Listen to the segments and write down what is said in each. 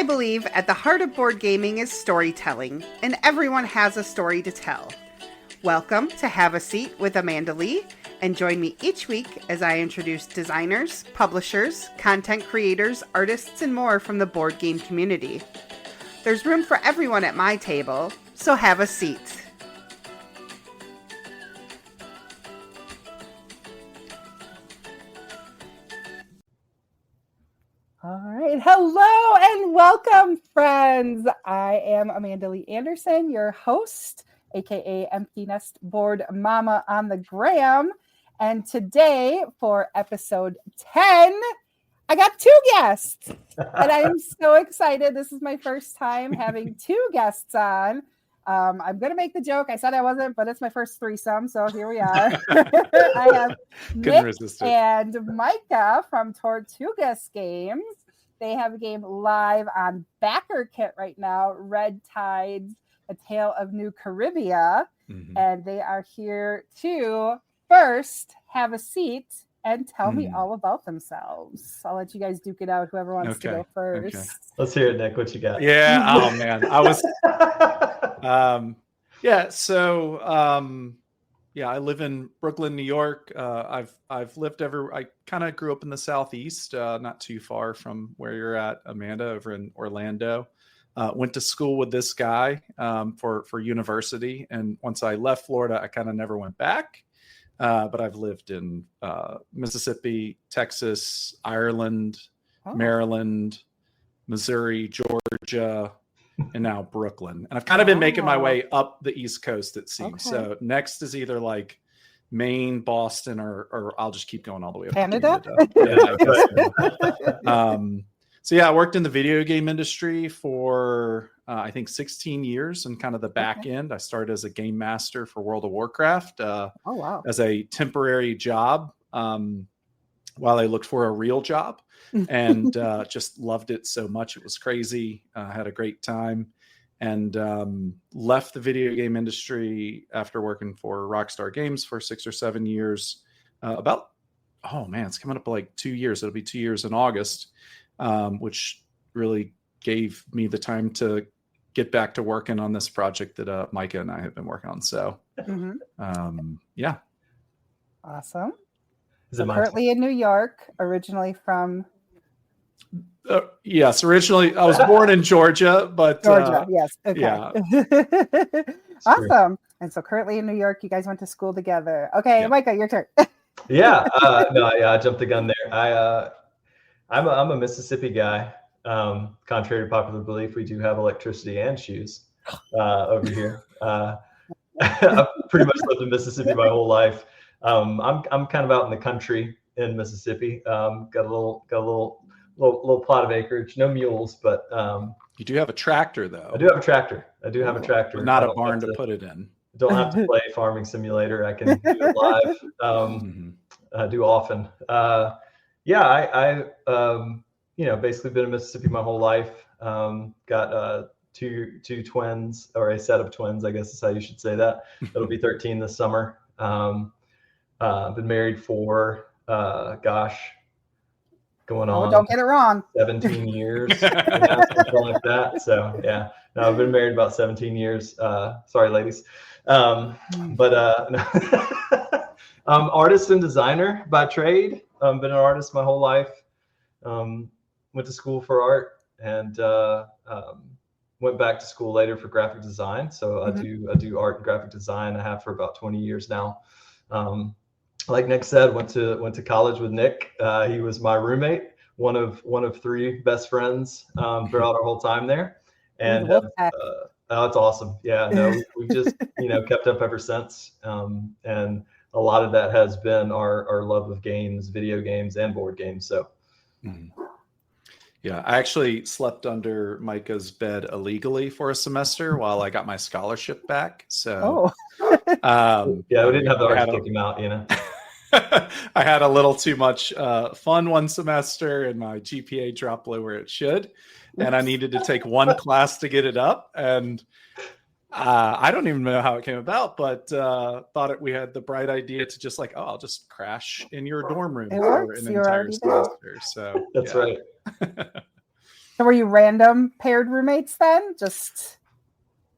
I believe at the heart of board gaming is storytelling, and everyone has a story to tell. Welcome to Have a Seat with Amanda Lee, and join me each week as I introduce designers, publishers, content creators, artists, and more from the board game community. There's room for everyone at my table, so have a seat. All right. Hello and welcome, friends. I am Amanda Lee Anderson, your host, aka Empty Nest Board Mama on the Gram. And today, for episode 10, I got two guests. And I am so excited. This is my first time having two guests on. I'm going to make the joke. I said I wasn't, but it's my first threesome. So here we are. I have Nick and Micah from Tortugas Games. They have a game live on Backer Kit right now, Red Tides, A Tale of New Caribbean. Mm-hmm. And they are here to first have a seat and tell me all about themselves. I'll let you guys duke it out, whoever wants to go first. Okay. Let's hear it, Nick. What you got? Yeah. Oh, man. I was... I live in Brooklyn, New York. I've lived I kind of grew up in the Southeast, not too far from where you're at, Amanda, over in Orlando. Went to school with this guy for university. And once I left Florida, I kind of never went back. But I've lived in Mississippi, Texas, Ireland, Maryland, Missouri, Georgia, and now Brooklyn. And I've kind of been making my way up the East Coast, it seems. Okay. So next is either like Maine, Boston, or I'll just keep going all the way up Canada. I worked in the video game industry for I think 16 years and kind of the back end. I started as a game master for World of Warcraft as a temporary job while I looked for a real job. And just loved it so much. It was crazy. Had a great time, and left the video game industry after working for Rockstar Games for 6 or 7 years. It's coming up like 2 years. It'll be 2 years in August, which really gave me the time to get back to working on this project that Micah and I have been working on. So, Awesome. So currently in New York, originally from... yes, originally I was born in Georgia, but Georgia, yes. Okay. Yeah. Awesome. And so currently in New York, you guys went to school together. Okay, Micah, your turn. I jumped the gun there. I'm a Mississippi guy. Contrary to popular belief, we do have electricity and shoes over here. I've pretty much lived in Mississippi my whole life. I'm kind of out in the country in Mississippi. Got a little plot of acreage, no mules, but you do have a tractor, though. I do have a tractor. But not a barn to put it in. Don't have to play Farming Simulator. I can do it live. I do often. I basically been in Mississippi my whole life. Got two twins, or a set of twins, I guess is how you should say that. It'll be 13 this summer. Been married for going on. Don't get it wrong. 17 years, something like that. So I've been married about 17 years. Sorry, ladies. Artist and designer by trade. Been an artist my whole life. Went to school for art and went back to school later for graphic design. So I do art and graphic design. I have for about 20 years now. Like Nick said, went to college with Nick. He was my roommate, one of three best friends throughout our whole time there. And it's awesome. Yeah, no, we've just kept up ever since. And a lot of that has been our love of games, video games, and board games. So. Yeah, I actually slept under Micah's bed illegally for a semester while I got my scholarship back. So, we didn't have the right to kick him out, I had a little too much fun one semester, and my GPA dropped below where it should, and I needed to take one class to get it up. And I don't even know how it came about, but we had the bright idea to just I'll just crash in your dorm room for an entire semester. So that's right. So were you random paired roommates then? Just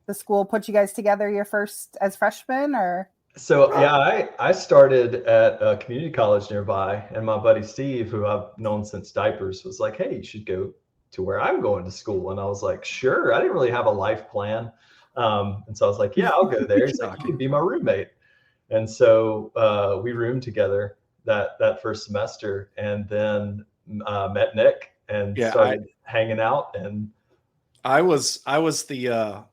the school put you guys together your first as freshmen, or? So yeah, I started at a community college nearby, and my buddy Steve, who I've known since diapers, was like, "Hey, you should go to where I'm going to school." And I was like, "Sure." I didn't really have a life plan, and so I was like, "Yeah, I'll go there." He's like, "You can be my roommate," and so we roomed together that first semester, and then met Nick and started hanging out. And I was the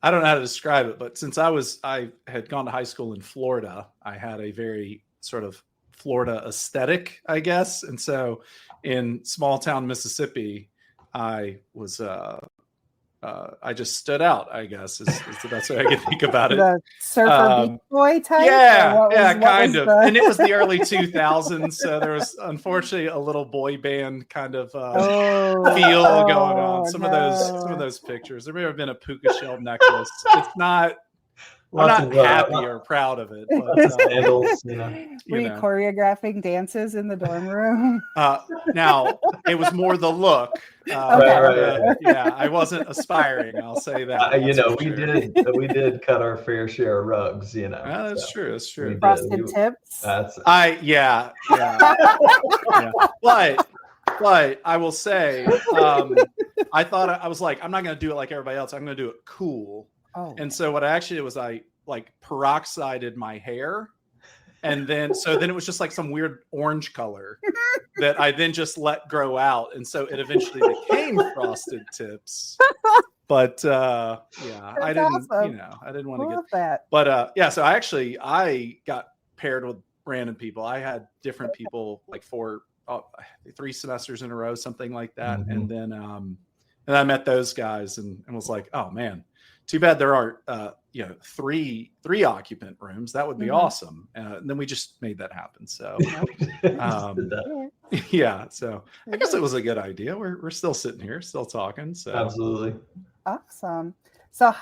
I don't know how to describe it, but since I had gone to high school in Florida, I had a very sort of Florida aesthetic, I guess. And so in small town Mississippi, I was I just stood out, I guess, is the best way I can think about it. The surfer beach boy type? Yeah, kind of. And it was the early 2000s, so there was unfortunately a little boy band kind of feel going on. Some of those pictures. There may have been a puka shell necklace. It's not. I'm not happy or proud of it. But, sandals, Were you choreographing dances in the dorm room? Now, it was more the look. Right. Yeah, I wasn't aspiring. I'll say that. We did cut our fair share of rugs. That's true. That's true. Frosted tips. Yeah. But I will say, I thought I was like, I'm not going to do it like everybody else. I'm going to do it cool. Oh. And so what I actually did was I like peroxided my hair. And then it was just like some weird orange color that I then just let grow out. And so it eventually became frosted tips. But I didn't, awesome. I didn't want to get that. But so I got paired with random people. I had different people like 3 semesters in a row, something like that. Mm-hmm. And then I met those guys and was like, oh man, too bad there aren't, 3 occupant rooms. That would be awesome. And then we just made that happen. So, yeah. So I guess it was a good idea. We're still sitting here, still talking. So absolutely awesome. So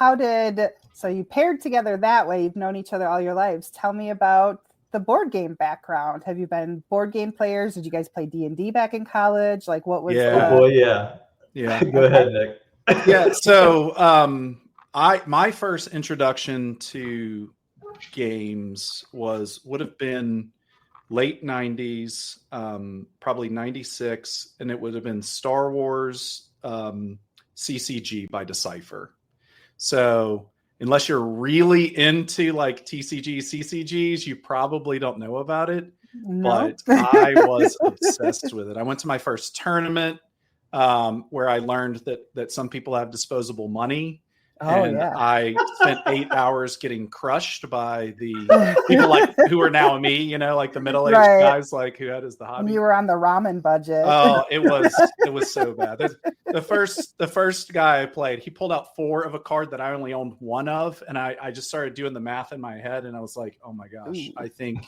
so you paired together that way? You've known each other all your lives. Tell me about the board game background. Have you been board game players? Did you guys play D&D back in college? Like what was? Yeah. Go ahead, Nick. Yeah. So my first introduction to games would have been late 90s, probably 96, and it would have been Star Wars CCG by Decipher. So unless you're really into like TCG, CCGs, you probably don't know about it. No. But I was obsessed with it. I went to my first tournament where I learned that some people have disposable money. I spent 8 hours getting crushed by the people like who are now me, like the middle-aged guys like who had as the hobby. You were on the ramen budget. Oh, it was so bad. The first guy I played, he pulled out 4 of a card that I only owned 1 of, and I just started doing the math in my head, and I was like, oh my gosh, I think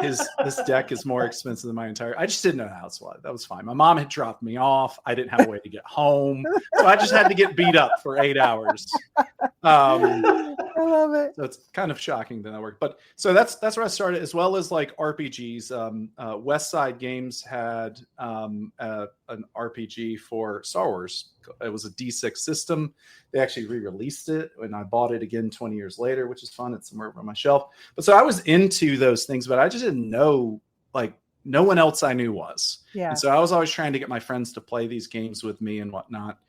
this deck is more expensive than my entire. I just didn't know how to. That was fine. My mom had dropped me off. I didn't have a way to get home, so I just had to get beat up for 8 hours. I love it. So it's kind of shocking that worked, but so that's where I started, as well as like RPGs. West Side Games had an RPG for Star Wars. It was a D6 system. They actually re-released it, and I bought it again 20 years later, which is fun. It's somewhere on my shelf. But so I was into those things, but I just didn't know, like no one else I knew was. Yeah. And so I was always trying to get my friends to play these games with me and whatnot.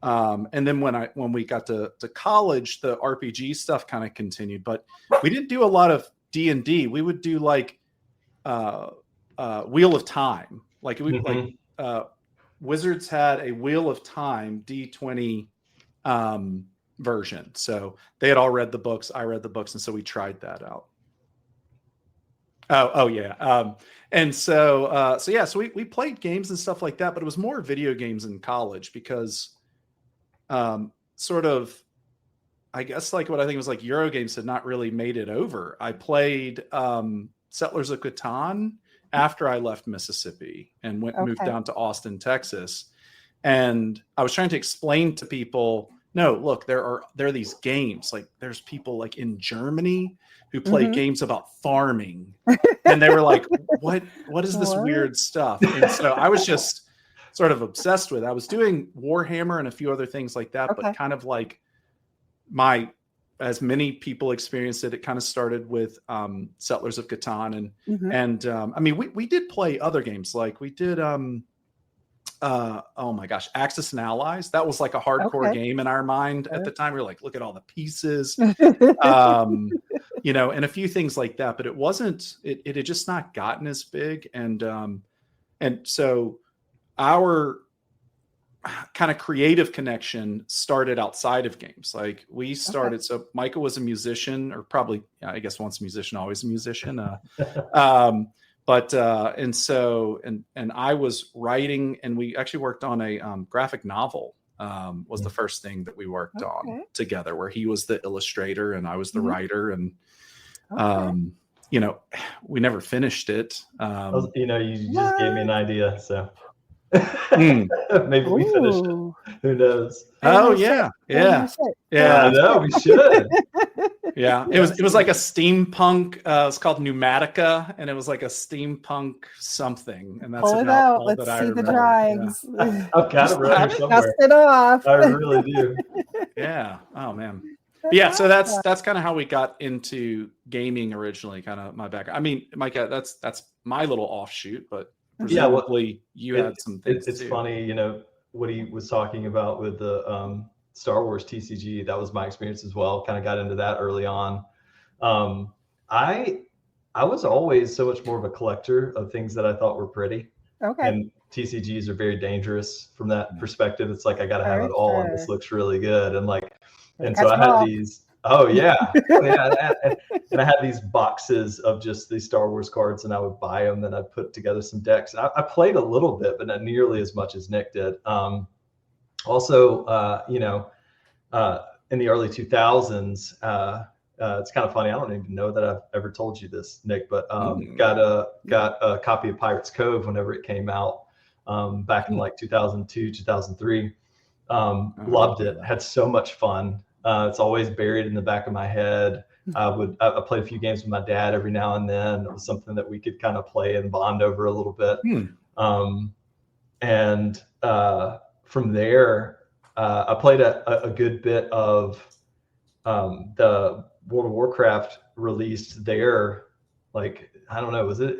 And then when we got to college, the RPG stuff kind of continued, but we didn't do a lot of D&D. We would do like Wheel of Time. Like Wizards had a Wheel of Time D20 version. So they had all read the books. I read the books, and so we tried that out. Oh yeah. And so we played games and stuff like that, but it was more video games in college because sort of, I guess like what I think was like Euro games had not really made it over. I played Settlers of Catan after I left Mississippi and moved down to Austin, Texas. And I was trying to explain to people, no, look, there are these games. Like there's people like in Germany who play games about farming. And they were like, what is this weird stuff? And so I was just sort of obsessed with. I was doing Warhammer and a few other things like that, but kind of like as many people experienced it, it kind of started with Settlers of Catan, and I mean, we did play other games, like we did oh my gosh, Axis and Allies. That was like a hardcore game in our mind at the time. We were like, look at all the pieces, you know, and a few things like that. But it wasn't. It had just not gotten as big, and so our kind of creative connection started outside of games. Like we started. So Micah was a musician, or probably, I guess, once a musician, always a musician. But and I was writing, and we actually worked on a graphic novel. Was the first thing that we worked on together, where he was the illustrator and I was the writer, and you know, we never finished it. You know, you just gave me an idea, so maybe we finished it. Who knows? Oh yeah. I know we should. Yeah, it was like a steampunk. It's called Pneumatica, and it was like a steampunk something. And that's about all Let's that I see remember. the drawings. Yeah. I've got it right here somewhere. Dust it off. I really do. Yeah. Oh man. But yeah. So that's kind of how we got into gaming originally. Kind of my background. I mean, Micah, that's my little offshoot, but presumably you had some things. It's funny, you know, what he was talking about with the Star Wars TCG. That was my experience as well. Kind of got into that early on. I was always so much more of a collector of things that I thought were pretty. And TCGs are very dangerous from that perspective. It's like, I got to have it all, and this looks really good. And like, and so I had these. Oh yeah, and I had these boxes of just these Star Wars cards, and I would buy them, and I'd put together some decks. I played a little bit, but not nearly as much as Nick did. Also, you know, in the early 2000s, it's kind of funny. I don't even know that I've ever told you this, Nick, but got a copy of Pirates Cove whenever it came out back in like 2002, 2003. Loved it. Had so much fun. It's always buried in the back of my head. I played a few games with my dad every now and then. It was something that we could kind of play and bond over a little bit. And from there, I played a good bit of the World of Warcraft released there. Like, I don't know, it was a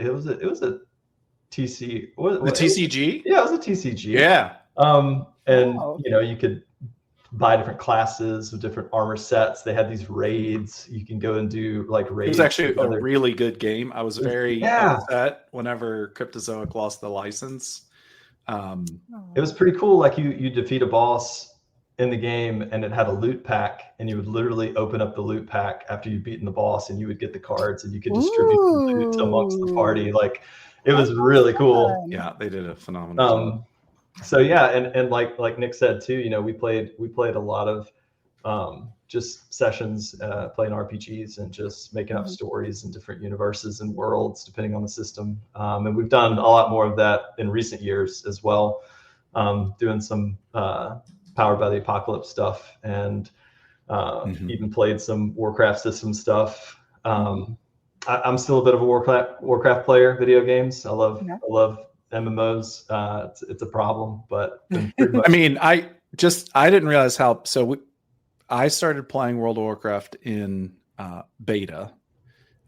TC. TCG? Yeah, it was a TCG. Yeah. And you know, you could buy different classes with different armor sets. They had these raids. You can go and do like raids. It was actually a really good game. I was very upset whenever Cryptozoic lost the license. It was pretty cool. Like you defeat a boss in the game, and it had a loot pack, and you would literally open up the loot pack after you'd beaten the boss, and you would get the cards, and you could distribute the loot amongst the party. Like, it was really cool. Yeah, they did a phenomenal job. So yeah, and like Nick said too, you know, we played a lot of just sessions playing RPGs and just making up stories in different universes and worlds depending on the system. And we've done a lot more of that in recent years as well, doing some Powered by the Apocalypse stuff, and even played some Warcraft system stuff. I'm still a bit of a Warcraft player, video games. I love MMOs. It's a problem, but I mean, I didn't realize how. So I started playing World of Warcraft in beta,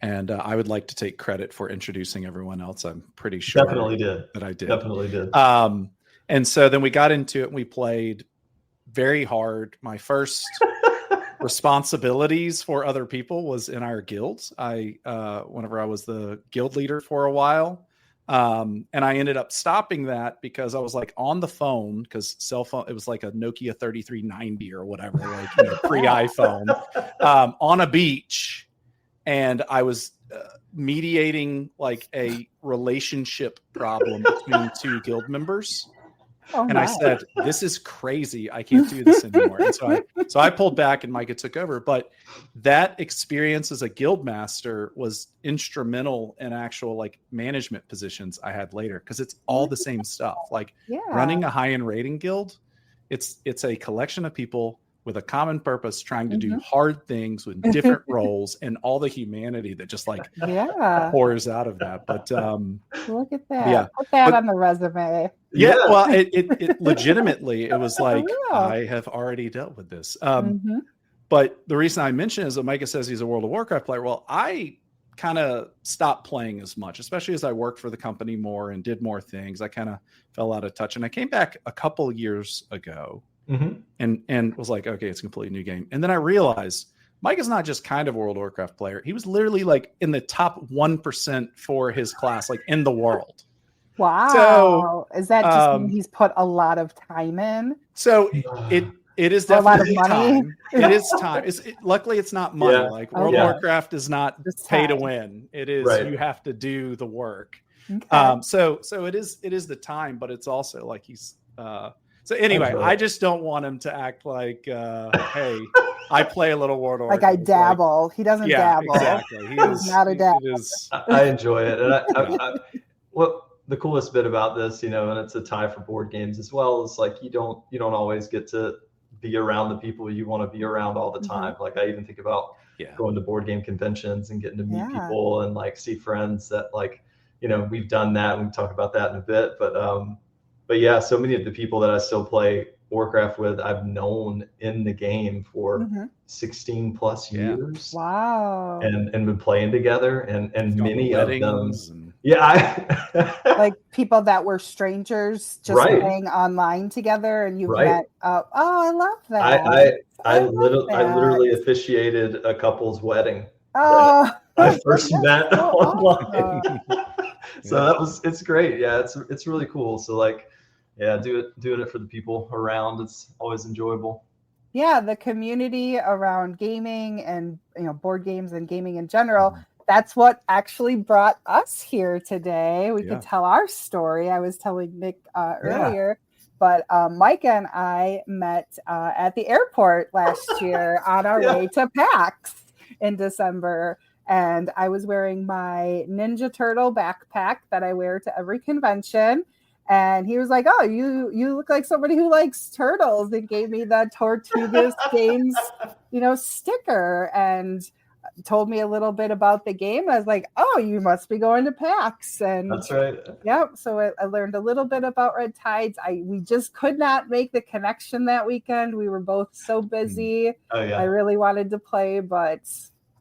and I would like to take credit for introducing everyone else. I'm pretty sure that I did. Definitely did. And so then we got into it, and we played very hard. My first responsibilities for other people was in our guilds. Whenever I was the guild leader for a while. And I ended up stopping that because I was like on the phone, because cell phone, it was like a Nokia 3390 or whatever, like, you know, pre-iPhone, on a beach. And I was mediating like a relationship problem between two guild members. And I said, this is crazy. I can't do this anymore. And so I pulled back, and Micah took over. But that experience as a guild master was instrumental in actual like management positions I had later, because it's all the same stuff. Like running a high-end raiding guild, it's a collection of people with a common purpose, trying to do Mm-hmm. hard things with different roles and all the humanity that just like pours out of that. But look at that. Yeah. Put that on the resume. Yeah. Well, it legitimately, it was like, real. I have already dealt with this. Mm-hmm. But the reason I mention is that Micah says he's a World of Warcraft player. Well, I kind of stopped playing as much, especially as I worked for the company more and did more things. I kind of fell out of touch, and I came back a couple years ago and was like, okay, it's a completely new game. And then I realized Micah's not just kind of a World of Warcraft player. He was literally like in the top 1% for his class, like in the world. Wow. So is that just mean he's put a lot of time in? So it is definitely a lot of money. time. It is time. Luckily it's not money. Yeah. Like World of Warcraft is not pay to win. It is you have to do the work. Okay. So it is the time, but it's also like he's so anyway, I just don't want him to act like hey, I play a little World of Warcraft. Like I dabble. He doesn't dabble. Exactly. He is not a dabble. I enjoy it. And I what the coolest bit about this, and it's a tie for board games as well, is like you don't always get to be around the people you want to be around all the time. Like I even think about going to board game conventions and getting to meet people and like see friends that like, we've done that, and we talk about that in a bit. But yeah, so many of the people that I still play Warcraft with, I've known in the game for 16 plus years. Wow. And been playing together, and many of them. Like people that were strangers just playing online together, and you met up. Oh, I love that. I literally officiated a couple's wedding. Oh, I first met online. So it's great. Yeah, it's really cool. So like, doing it for the people around, it's always enjoyable. Yeah, the community around gaming and board games and gaming in general. That's what actually brought us here today. We could tell our story. I was telling Nick earlier, but Micah and I met at the airport last year on our way to PAX in December. And I was wearing my Ninja Turtle backpack that I wear to every convention. And he was like, oh, you look like somebody who likes turtles, and gave me the Tortugas Games, sticker, and told me a little bit about the game. I was like, oh, you must be going to PAX. And that's right. Yep. So I learned a little bit about Red Tides. We just could not make the connection that weekend. We were both so busy. Oh, yeah. I really wanted to play, but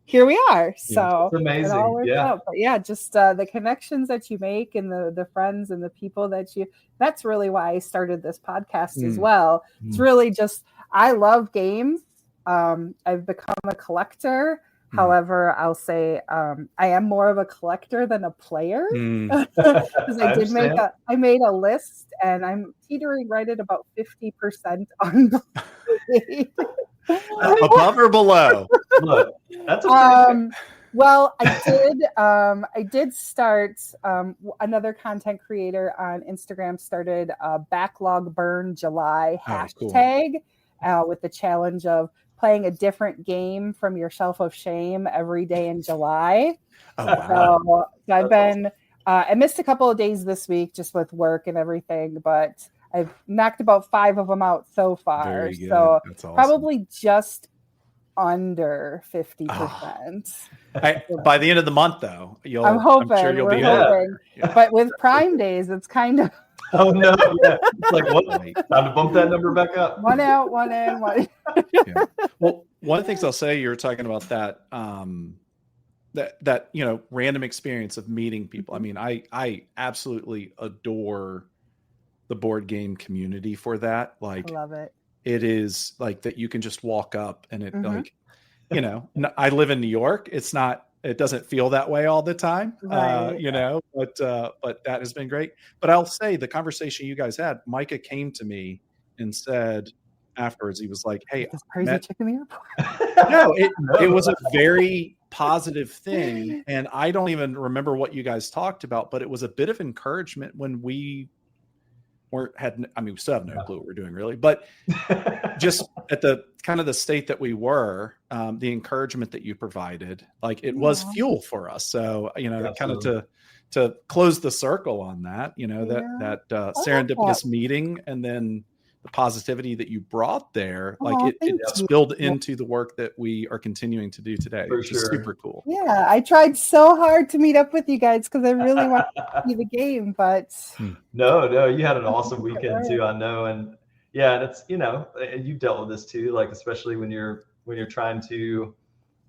here we are. So it's amazing. It all worked out. But just the connections that you make and the friends and the people that's really why I started this podcast as well. It's really just, I love games. I've become a collector. However, I'll say I am more of a collector than a player, because I made a list, and I'm teetering right at about 50% on above or below. Look, that's a well, I did start another content creator on Instagram started a backlog burn July hashtag with the challenge of playing a different game from your shelf of shame every day in July. Oh, wow. So I've been I missed a couple of days this week just with work and everything, but I've knocked about 5 of them out so far. Very good. So that's awesome. Probably just under 50%. By the end of the month, though, I'm hoping. I'm sure you'll be hoping. But with Prime days, it's kind of. Oh no! Yeah. It's like what? Time to bump that number back up. One out, one in, one. Well, one of the things I'll say, you were talking about that that random experience of meeting people. I mean, I absolutely adore the board game community for that. Like, I love it. It is like that you can just walk up and it like, I live in New York. It doesn't feel that way all the time, right. but that has been great. But I'll say the conversation you guys had, Micah came to me and said afterwards, he was like, hey, this crazy chick in the airport. No, it was a very positive thing. And I don't even remember what you guys talked about, but it was a bit of encouragement when we we still have no clue what we're doing really, but just at the kind of the state that we were, the encouragement that you provided, like it was fuel for us. So, kind of to close the circle on that, that serendipitous meeting, and then the positivity that you brought there, Oh, like it thank you. spilled into the work that we are continuing to do today, For which is sure. super cool. Yeah, I tried so hard to meet up with you guys because I really wanted to see the game, but No, you had an awesome weekend too, I know. And yeah, and it's, and you've dealt with this too, like especially when you're trying to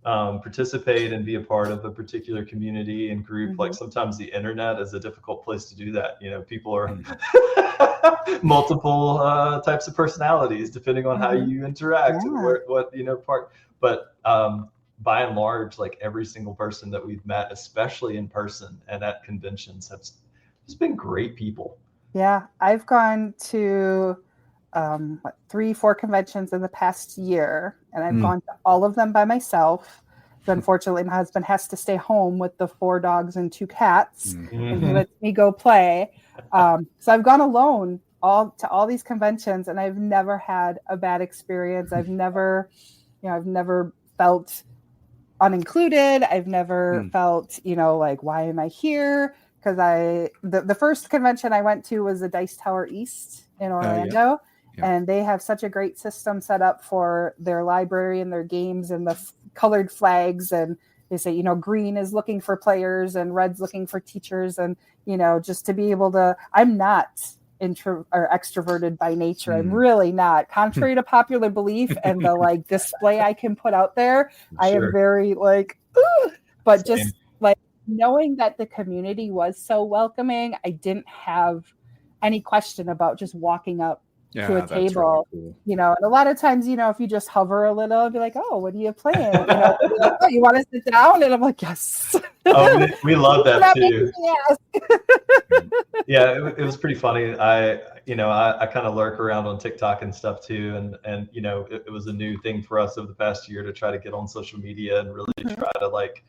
participate and be a part of a particular community and group. Like sometimes the internet is a difficult place to do that. People are multiple types of personalities depending on how you interact and what part. But by and large, like every single person that we've met, especially in person and at conventions, have just been great people. Yeah, I've gone to 3-4 conventions in the past year, and I've gone to all of them by myself. So unfortunately, my husband has to stay home with the 4 dogs and 2 cats, and he lets me go play. So I've gone alone to all these conventions, and I've never had a bad experience. I've never felt unincluded. I've never felt, like, why am I here? Because the first convention I went to was the Dice Tower East in Orlando. And they have such a great system set up for their library and their games and the colored flags. And they say, green is looking for players and red's looking for teachers. And, just to be able to, I'm not extroverted by nature. I'm really not. Contrary to popular belief and the display I can put out there, I am very but Same. just knowing that the community was so welcoming, I didn't have any question about just walking up to a table, really cool. And a lot of times, if you just hover a little, I'd be like, oh, what are you playing? Oh, you want to sit down? And I'm like, yes. Oh, we love that too. Yeah, it was pretty funny. I kind of lurk around on TikTok and stuff too. And it was a new thing for us over the past year to try to get on social media and really try to like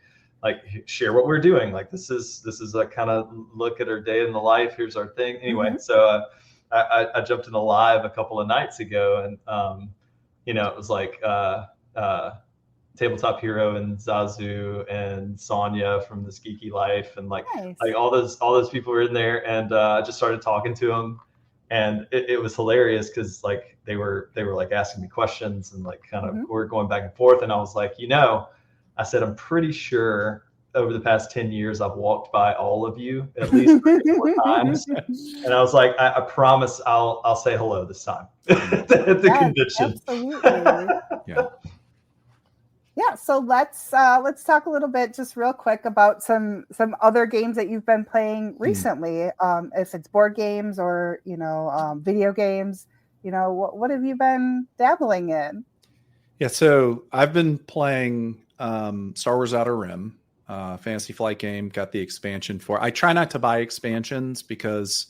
share what we're doing. Like this is a kind of look at our day in the life. Here's our thing. Anyway, so I jumped in a live a couple of nights ago, and it was like Tabletop Hero and Zazu and Sonia from This Geeky Life, and like all those people were in there, and I just started talking to them, and it was hilarious because like they were like asking me questions and like kind of we're going back and forth, and I was like, I said, I'm pretty sure over the past 10 years, I've walked by all of you at least 4 times. And I was like, I promise I'll say hello this time at the convention. Absolutely. Yeah. So let's talk a little bit just real quick about some other games that you've been playing recently. If it's board games or, video games, what have you been dabbling in? Yeah. So I've been playing Star Wars Outer Rim. Fantasy Flight game, got the expansion for. I try not to buy expansions because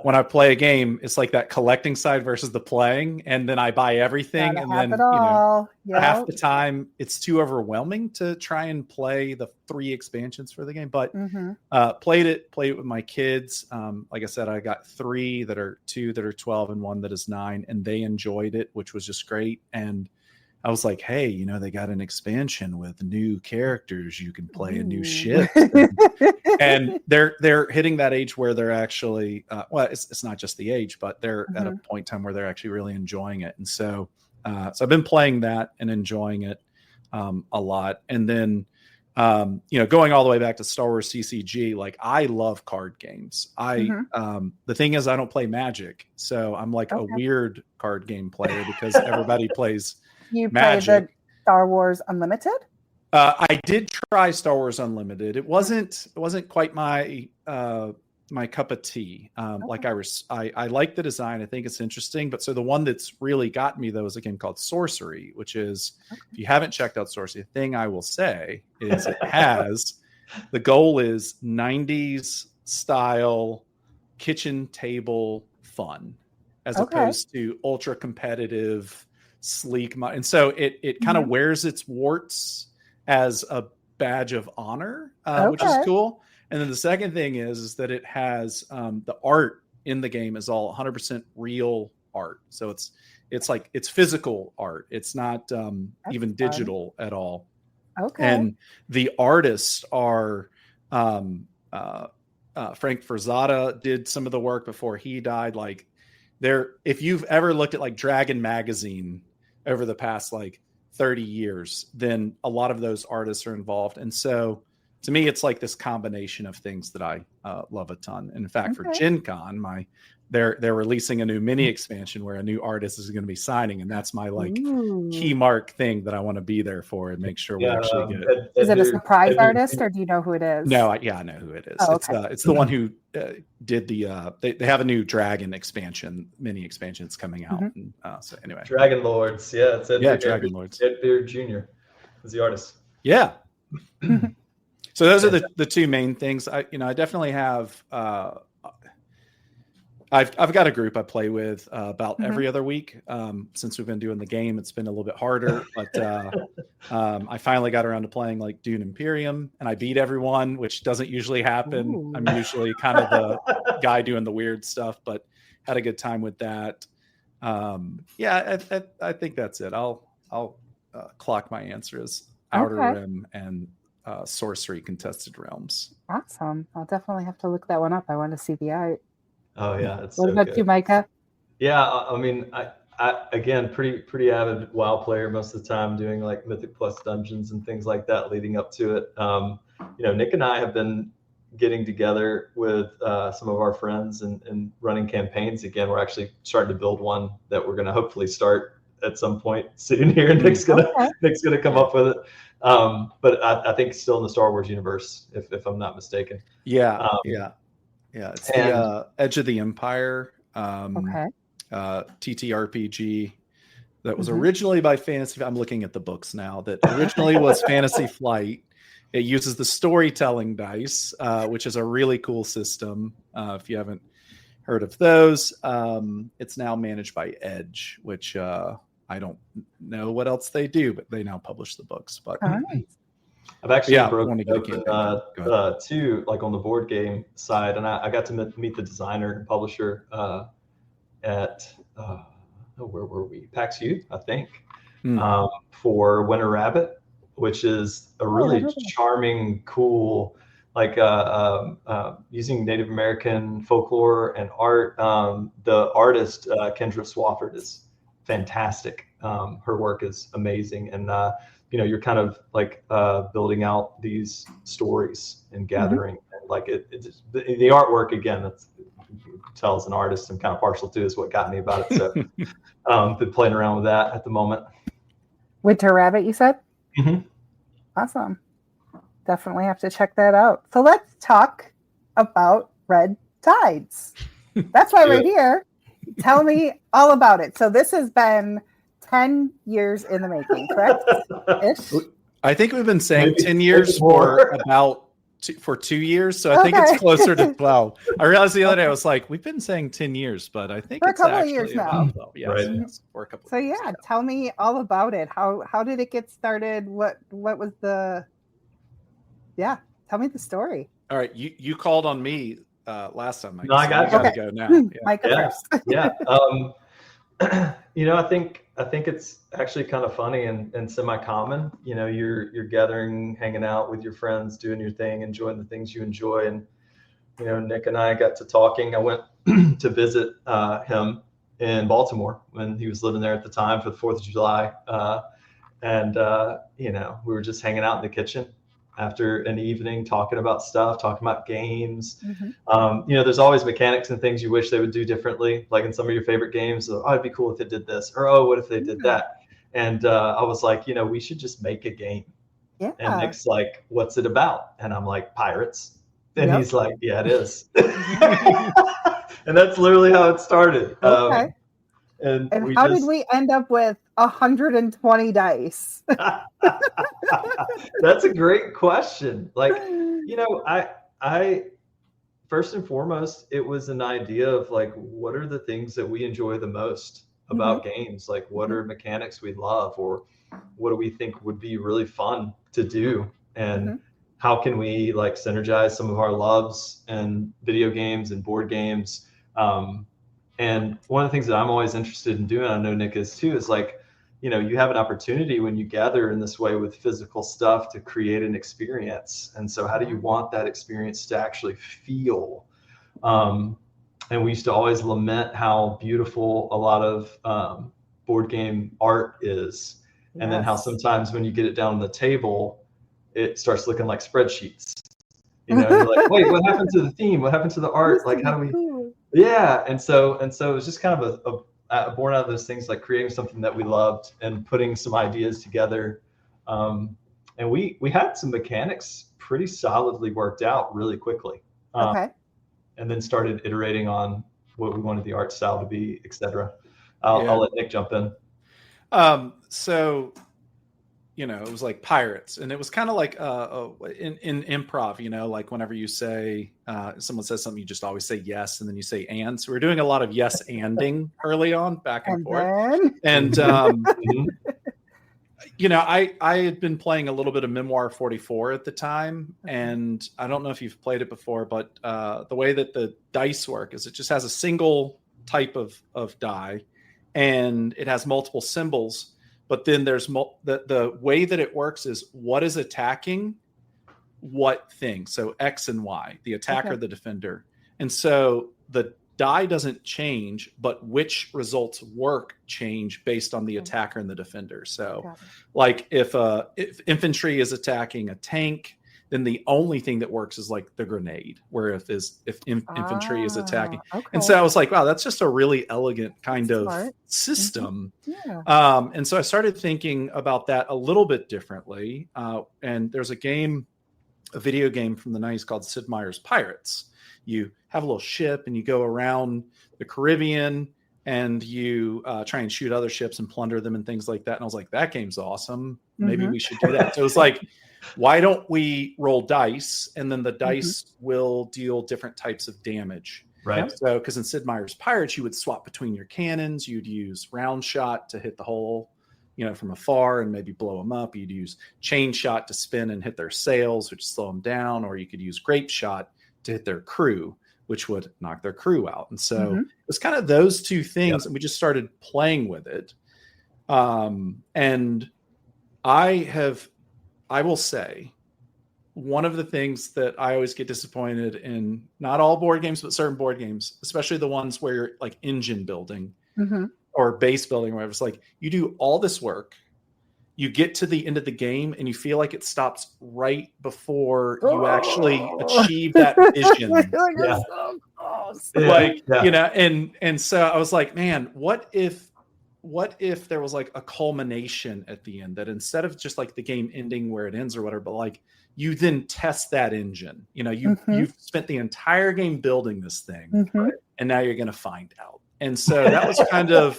when I play a game, it's like that collecting side versus the playing, and then I buy everything, and then half the time it's too overwhelming to try and play the 3 expansions for the game. But played it with my kids. Like I said, I got 3 that are 2 that are 12 and 1 that is 9, and they enjoyed it, which was just great. And I was like, hey, they got an expansion with new characters. You can play a new ship. And they're hitting that age where they're actually, it's not just the age, but they're at a point in time where they're actually really enjoying it. And so I've been playing that and enjoying it a lot. And then, going all the way back to Star Wars CCG, like I love card games. The thing is I don't play Magic. So I'm like a weird card game player because everybody plays You Magic. play the Star Wars Unlimited? I did try Star Wars Unlimited. It wasn't quite my cup of tea. Like I like the design. I think it's interesting. But so the one that's really got me though is a game called Sorcery, which is if you haven't checked out Sorcery, the thing I will say is it has the goal is 90s style kitchen table fun as opposed to ultra competitive sleek, and so it kind of wears its warts as a badge of honor, which is cool. And then the second thing is that it has the art in the game is all 100% real art, so it's like it's physical art. It's not even digital at all. And the artists are Frank Frazetta did some of the work before he died. Like if you've ever looked at like Dragon Magazine over the past like 30 years, then a lot of those artists are involved. And so to me, it's like this combination of things that I love a ton. And in fact, for Gen Con, they're releasing a new mini expansion where a new artist is going to be signing, and that's my like key mark thing that I want to be there for and make sure we actually get. Is it a surprise artist, or do you know who it is? No, I know who it is. Oh, okay. It's the one who did the. They have a new Dragon mini expansion that's coming out. And, so anyway, Dragon Lords, it's Dragon Lords. Ed Beard Jr. is the artist. Yeah. So those are the two main things. I definitely have. I've got a group I play with about every other week. Since we've been doing the game, it's been a little bit harder, but I finally got around to playing like Dune Imperium, and I beat everyone, which doesn't usually happen. Ooh. I'm usually kind of the guy doing the weird stuff, but had a good time with that. I think that's it. I'll clock my answers: Outer Rim and Sorcery Contested Realms. Awesome. I'll definitely have to look that one up. I want to see the art. Oh yeah. What about you, Micah? Yeah. I mean, I again, pretty avid WoW player most of the time, doing like Mythic Plus dungeons and things like that leading up to it. Nick and I have been getting together with some of our friends and running campaigns again. We're actually starting to build one that we're going to hopefully start at some point soon here. Nick's gonna come up with it. But I think still in the Star Wars universe, if I'm not mistaken. Yeah. It's the Edge of the Empire TTRPG that was originally by Fantasy. I'm looking at the books now. That originally was Fantasy Flight. It uses the storytelling dice, which is a really cool system. If you haven't heard of those, it's now managed by Edge, which I don't know what else they do, but they now publish the books. But I've actually broken open too, like on the board game side, and I got to meet the designer and publisher at where were we? PAX U, I think, for Winter Rabbit, which is a really charming, cool, like using Native American folklore and art. The artist Kendra Swafford is fantastic. Her work is amazing, and you're kind of like building out these stories and gathering, and like the artwork again. That's tell as an artist I'm kind of partial to, is what got me about it. So been playing around with that at the moment. Winter Rabbit, you said? Awesome. Definitely have to check that out. So let's talk about Red Tides. That's why we're here. Tell me all about it. So this has been 10 years in the making, correct? I think we've been saying 10 years for about 2 years. So I think it's closer to 12. I realized the other day, I was like, we've been saying 10 years, but I think it's actually a couple of years now. 12. Yes, for a couple so yeah, now. Tell me all about it. How did it get started? What was the, tell me the story. All right. You called on me last time. No, I got to go now. Micah first. I think it's actually kind of funny and semi-common. You're gathering, hanging out with your friends, doing your thing, enjoying the things you enjoy. And Nick and I got to talking. I went to visit him in Baltimore when he was living there at the time for the 4th of July. We were just hanging out in the kitchen after an evening, talking about stuff, talking about games. There's always mechanics and things you wish they would do differently, like in some of your favorite games. Oh, it'd be cool if it did this, or oh, what if they did that? And I was like, we should just make a game. Yeah. And Nick's like, what's it about? And I'm like, pirates. And he's like, yeah, it is. And that's literally how it started. Okay. And how did we end up with 120 dice? That's a great question. Like, I first and foremost, it was an idea of like, what are the things that we enjoy the most about games? Like, what are mechanics we love, or what do we think would be really fun to do? And how can we like synergize some of our loves and video games and board games? And one of the things that I'm always interested in doing, I know Nick is too, is like, you have an opportunity when you gather in this way with physical stuff to create an experience. And so how do you want that experience to actually feel? And and we used to always lament how beautiful a lot of board game art is. And then how sometimes when you get it down on the table, it starts looking like spreadsheets. You know, you're like, wait, what happened to the theme? What happened to the art? Like, how do we? Yeah, and so it was just kind of a born out of those things, like creating something that we loved and putting some ideas together. And we had some mechanics pretty solidly worked out really quickly. And then started iterating on what we wanted the art style to be, etc. I'll let Nick jump in. So, you know, it was like pirates, and it was kind of like in improv, you know, like whenever you say someone says something, you just always say yes, and then you say and. So we're doing a lot of yes anding early on, back and forth. And you know, I had been playing a little bit of Memoir 44 at the time, and I don't know if you've played it before, but the way that the dice work is it just has a single type of die, and it has multiple symbols. But then there's the way that it works is what is attacking what thing. So X and Y, the attacker, the defender. And so the die doesn't change, but which results work change based on the attacker and the defender. So like if infantry is attacking a tank, then the only thing that works is like the grenade, where if infantry is attacking. And so I was like, wow, that's just a really elegant kind of system. And so I started thinking about that a little bit differently. And there's a video game from the 90s called Sid Meier's Pirates. You have a little ship and you go around the Caribbean and you try and shoot other ships and plunder them and things like that. And I was like, that game's awesome. Maybe we should do that. So it was like, why don't we roll dice, and then the dice will deal different types of damage. Right. So, because in Sid Meier's Pirates, you would swap between your cannons. You'd use round shot to hit the hole, you know, from afar and maybe blow them up. You'd use chain shot to spin and hit their sails, which slow them down. Or you could use grape shot to hit their crew, which would knock their crew out. And so it was kind of those two things. And we just started playing with it. And I will say, one of the things that I always get disappointed in, not all board games, but certain board games, especially the ones where you're like engine building or base building, or whatever, it's like you do all this work, you get to the end of the game, and you feel like it stops right before you actually achieve that vision. You know, and so I was like, man, what if there was like a culmination at the end, that instead of just like the game ending where it ends or whatever, but like you then test that engine, you know, you've spent the entire game building this thing, and now you're going to find out. And so that was kind of,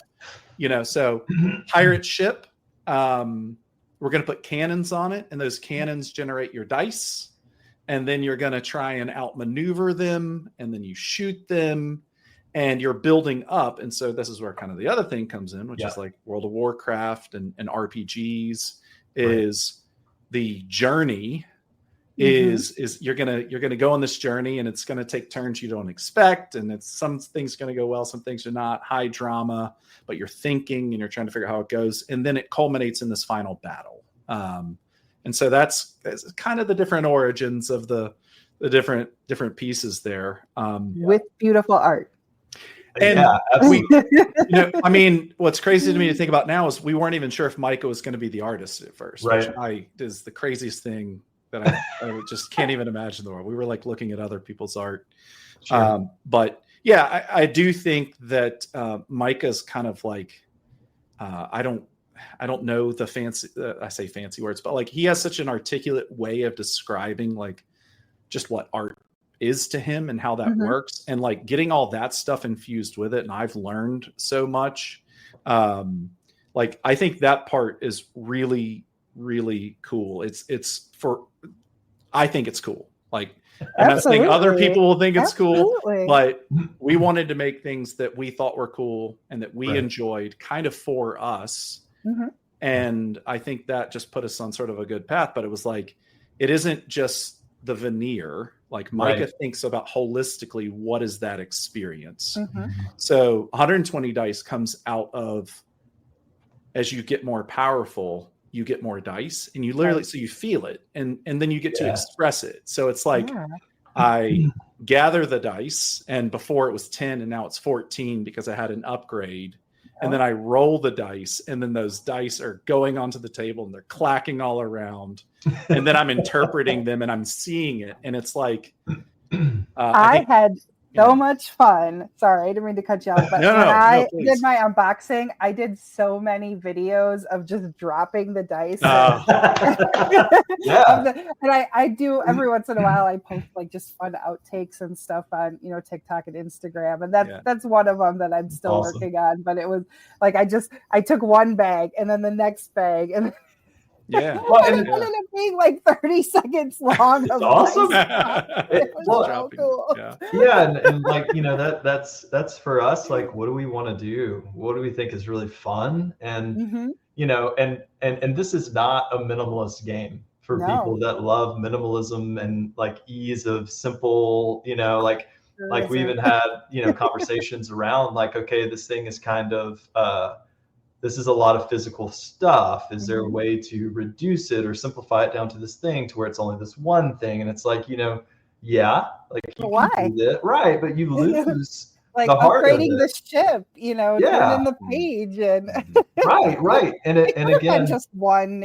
you know, so pirate ship, we're going to put cannons on it, and those cannons generate your dice, and then you're going to try and outmaneuver them, and then you shoot them, and you're building up. And so this is where kind of the other thing comes in, which is like World of Warcraft and RPGs, is the journey is you're gonna go on this journey, and it's gonna take turns you don't expect, and it's some things gonna go well, some things are not. High drama, but you're thinking and you're trying to figure out how it goes, and then it culminates in this final battle. And so that's kind of the different origins of the different pieces there, with beautiful art. And we, you know, I mean, what's crazy to me to think about now is we weren't even sure if Micah was going to be the artist at first, which is the craziest thing that I just can't even imagine in the world. We were like looking at other people's art. But yeah, I do think that Micah's kind of like, I don't know the fancy, I say fancy words, but like he has such an articulate way of describing like just what art is to him and how that works, and like getting all that stuff infused with it. And I've learned so much. Like I think that part is really, really cool. I think it's cool. Like I'm not saying other people will think it's cool, but we wanted to make things that we thought were cool and that we enjoyed kind of for us. And I think that just put us on sort of a good path. But it was like, it isn't just the veneer. Like Micah thinks about holistically, what is that experience? So 120 dice comes out of, as you get more powerful, you get more dice, and you literally, so you feel it, and then you get to express it. So it's like, I gather the dice, and before it was 10 and now it's 14 because I had an upgrade. And then I roll the dice, and then those dice are going onto the table and they're clacking all around. And then I'm interpreting them and I'm seeing it. And it's like, I had so much fun. Sorry, I didn't mean to cut you off, but when I did my unboxing, I did so many videos of just dropping the dice. And I do every once in a while. I post like just fun outtakes and stuff on TikTok and Instagram, and that's one of them that I'm still working on. But it was like I took one bag and then the next bag and. And it ended up being like 30 seconds long. It's awesome. It was so cool. And like that's for us. Like, what do we want to do? What do we think is really fun? And and this is not a minimalist game for people that love minimalism and like ease of simple. Like we even had conversations around like, okay, this thing is kind of. This is a lot of physical stuff. Is there a way to reduce it or simplify it down to this thing to where it's only this one thing? And it's like, like you can do it, right? But you lose like the heart upgrading the ship, turning the page and right. And again, just one,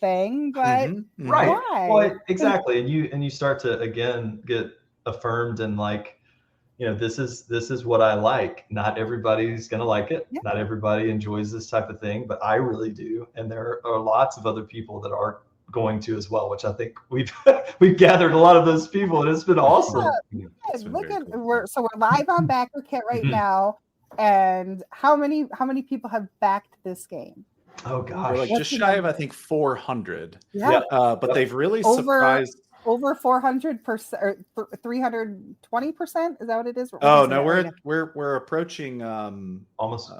thing, but right. Why? Well, exactly. And you start to again get affirmed and like. This is what I like. Not everybody's going to like it. Yeah. Not everybody enjoys this type of thing, but I really do. And there are lots of other people that are going to as well, which I think we've gathered a lot of those people, and it's been awesome. We're live on BackerKit right now. And how many people have backed this game? Oh gosh. We're like just shy of, I think, 400. Yeah. But they've really surprised. Over 400% or 320%. Is that what it is? We're approaching almost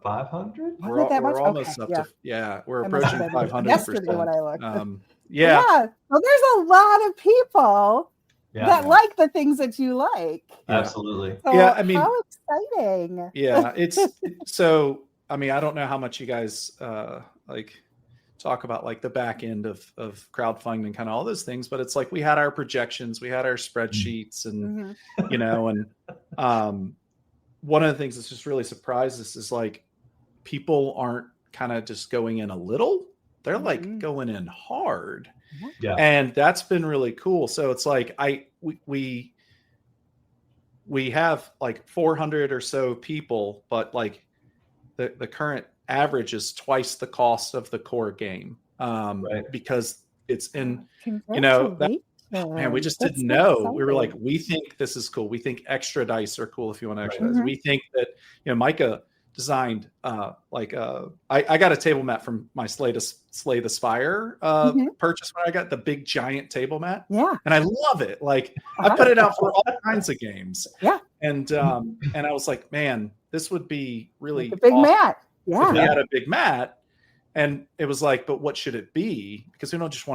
500. We're almost up to we're approaching 500%. Yesterday when I looked. Well, there's a lot of people that like the things that you like. Absolutely. So how exciting. Yeah, it's so. I mean, I don't know how much you guys talk about like the back end of crowdfunding and kind of all those things, but it's like we had our projections, we had our spreadsheets, and one of the things that's just really surprised us is like people aren't kind of just going in a little, they're like going in hard, and that's been really cool. So it's like we have like 400 or so people, but like the current average is twice the cost of the core game, because it's in we just didn't know. Exciting. We were like, we think this is cool, we think extra dice are cool if you want extra dice. We think that Micah designed I got a table mat from my Slay the Spire purchase when I got the big giant table mat, and I love it. Like I put it out for all kinds of games, and I was like, man, this would be really like a big awesome. mat. We had a big mat, and it was like, but what should it be? Because we don't just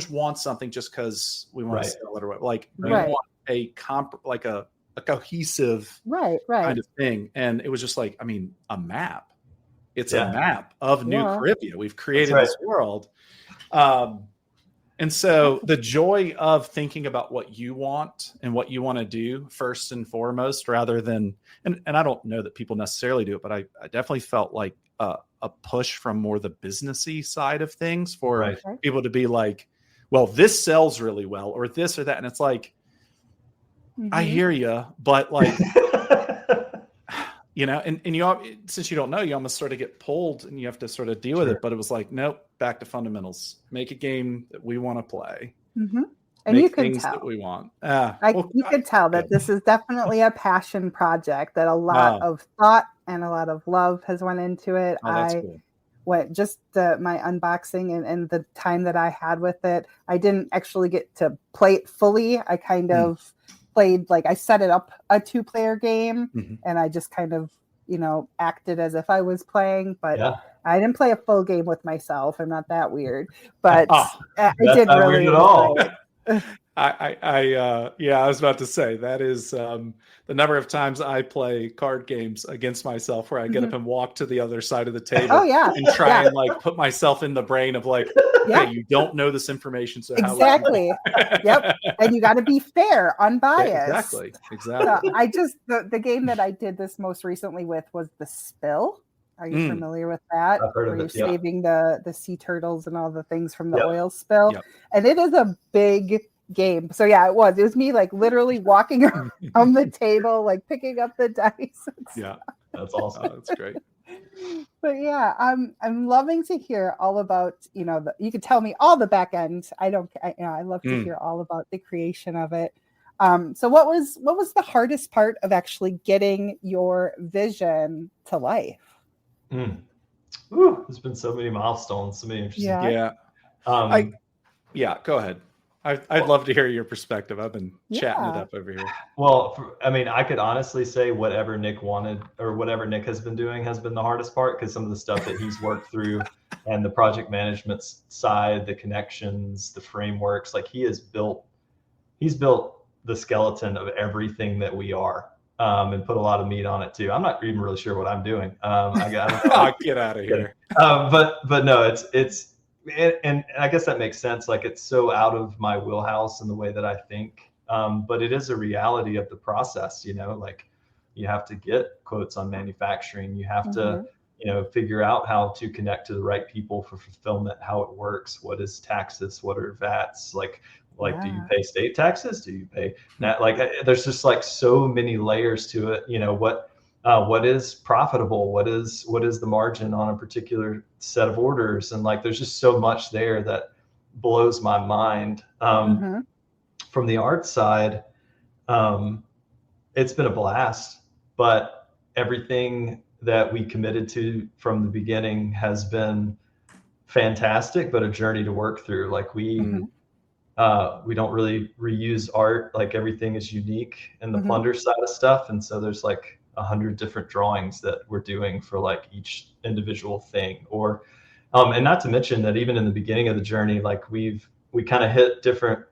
want something just because we want to sell it or what. Like we want a cohesive kind of thing. And it was just like, I mean, a map. It's a map of New Caribbean. We've created this world. And so the joy of thinking about what you want and what you want to do first and foremost, rather than, and I don't know that people necessarily do it, but I definitely felt like a push from more the businessy side of things for people to be like, well, this sells really well, or this or that. And it's like, I hear you, but like, and you, since you don't know, you almost sort of get pulled and you have to sort of deal with it. But it was like, nope, back to fundamentals. Make a game that we want to play. And you can tell that we want. You could tell that this is definitely a passion project, that a lot of thought and a lot of love has went into it. Went just my unboxing and the time that I had with it. I didn't actually get to play it fully. I kind of played, like I set it up a 2-player game, and I just kind of, acted as if I was playing, but I didn't play a full game with myself. I'm not that weird, but I did really enjoy it. I was about to say that is the number of times I play card games against myself where I get up and walk to the other side of the table and try and like put myself in the brain of like, hey, you don't know this information, so exactly. Yep. And you got to be fair, unbiased. Yeah, exactly. So the game that I did this most recently with was The Spill. Are you familiar with that? I've heard of Where it, you're yeah. saving the sea turtles and all the things from the oil spill. Yep. And it is a big game. So yeah, it was me like literally walking around the table, like picking up the dice. Yeah, that's awesome. Oh, that's great. But yeah, I'm loving to hear all about, you could tell me all the back end. I love to hear all about the creation of it. So what was the hardest part of actually getting your vision to life? There's been so many milestones, so many interesting. Go ahead. I'd love to hear your perspective. I've been chatting it up over here. Well, I could honestly say whatever Nick wanted or whatever Nick has been doing has been the hardest part, because some of the stuff that he's worked through and the project management side, the connections, the frameworks, like he's built the skeleton of everything that we are. And put a lot of meat on it too. I'm not even really sure what I'm doing. I'll get out of here. But no, it's and I guess that makes sense. Like it's so out of my wheelhouse in the way that I think. But it is a reality of the process. Like you have to get quotes on manufacturing. You have to, figure out how to connect to the right people for fulfillment, how it works, what is taxes, what are VATs, do you pay state taxes? Do you pay that? Like, there's just like so many layers to it. What is profitable? What is the margin on a particular set of orders? And like, there's just so much there that blows my mind. From the art side, it's been a blast, but everything that we committed to from the beginning has been fantastic, but a journey to work through. Like we don't really reuse art. Like everything is unique in the plunder side of stuff. And so there's like 100 different drawings that we're doing for like each individual thing, or, and not to mention that even in the beginning of the journey, like we kind of hit different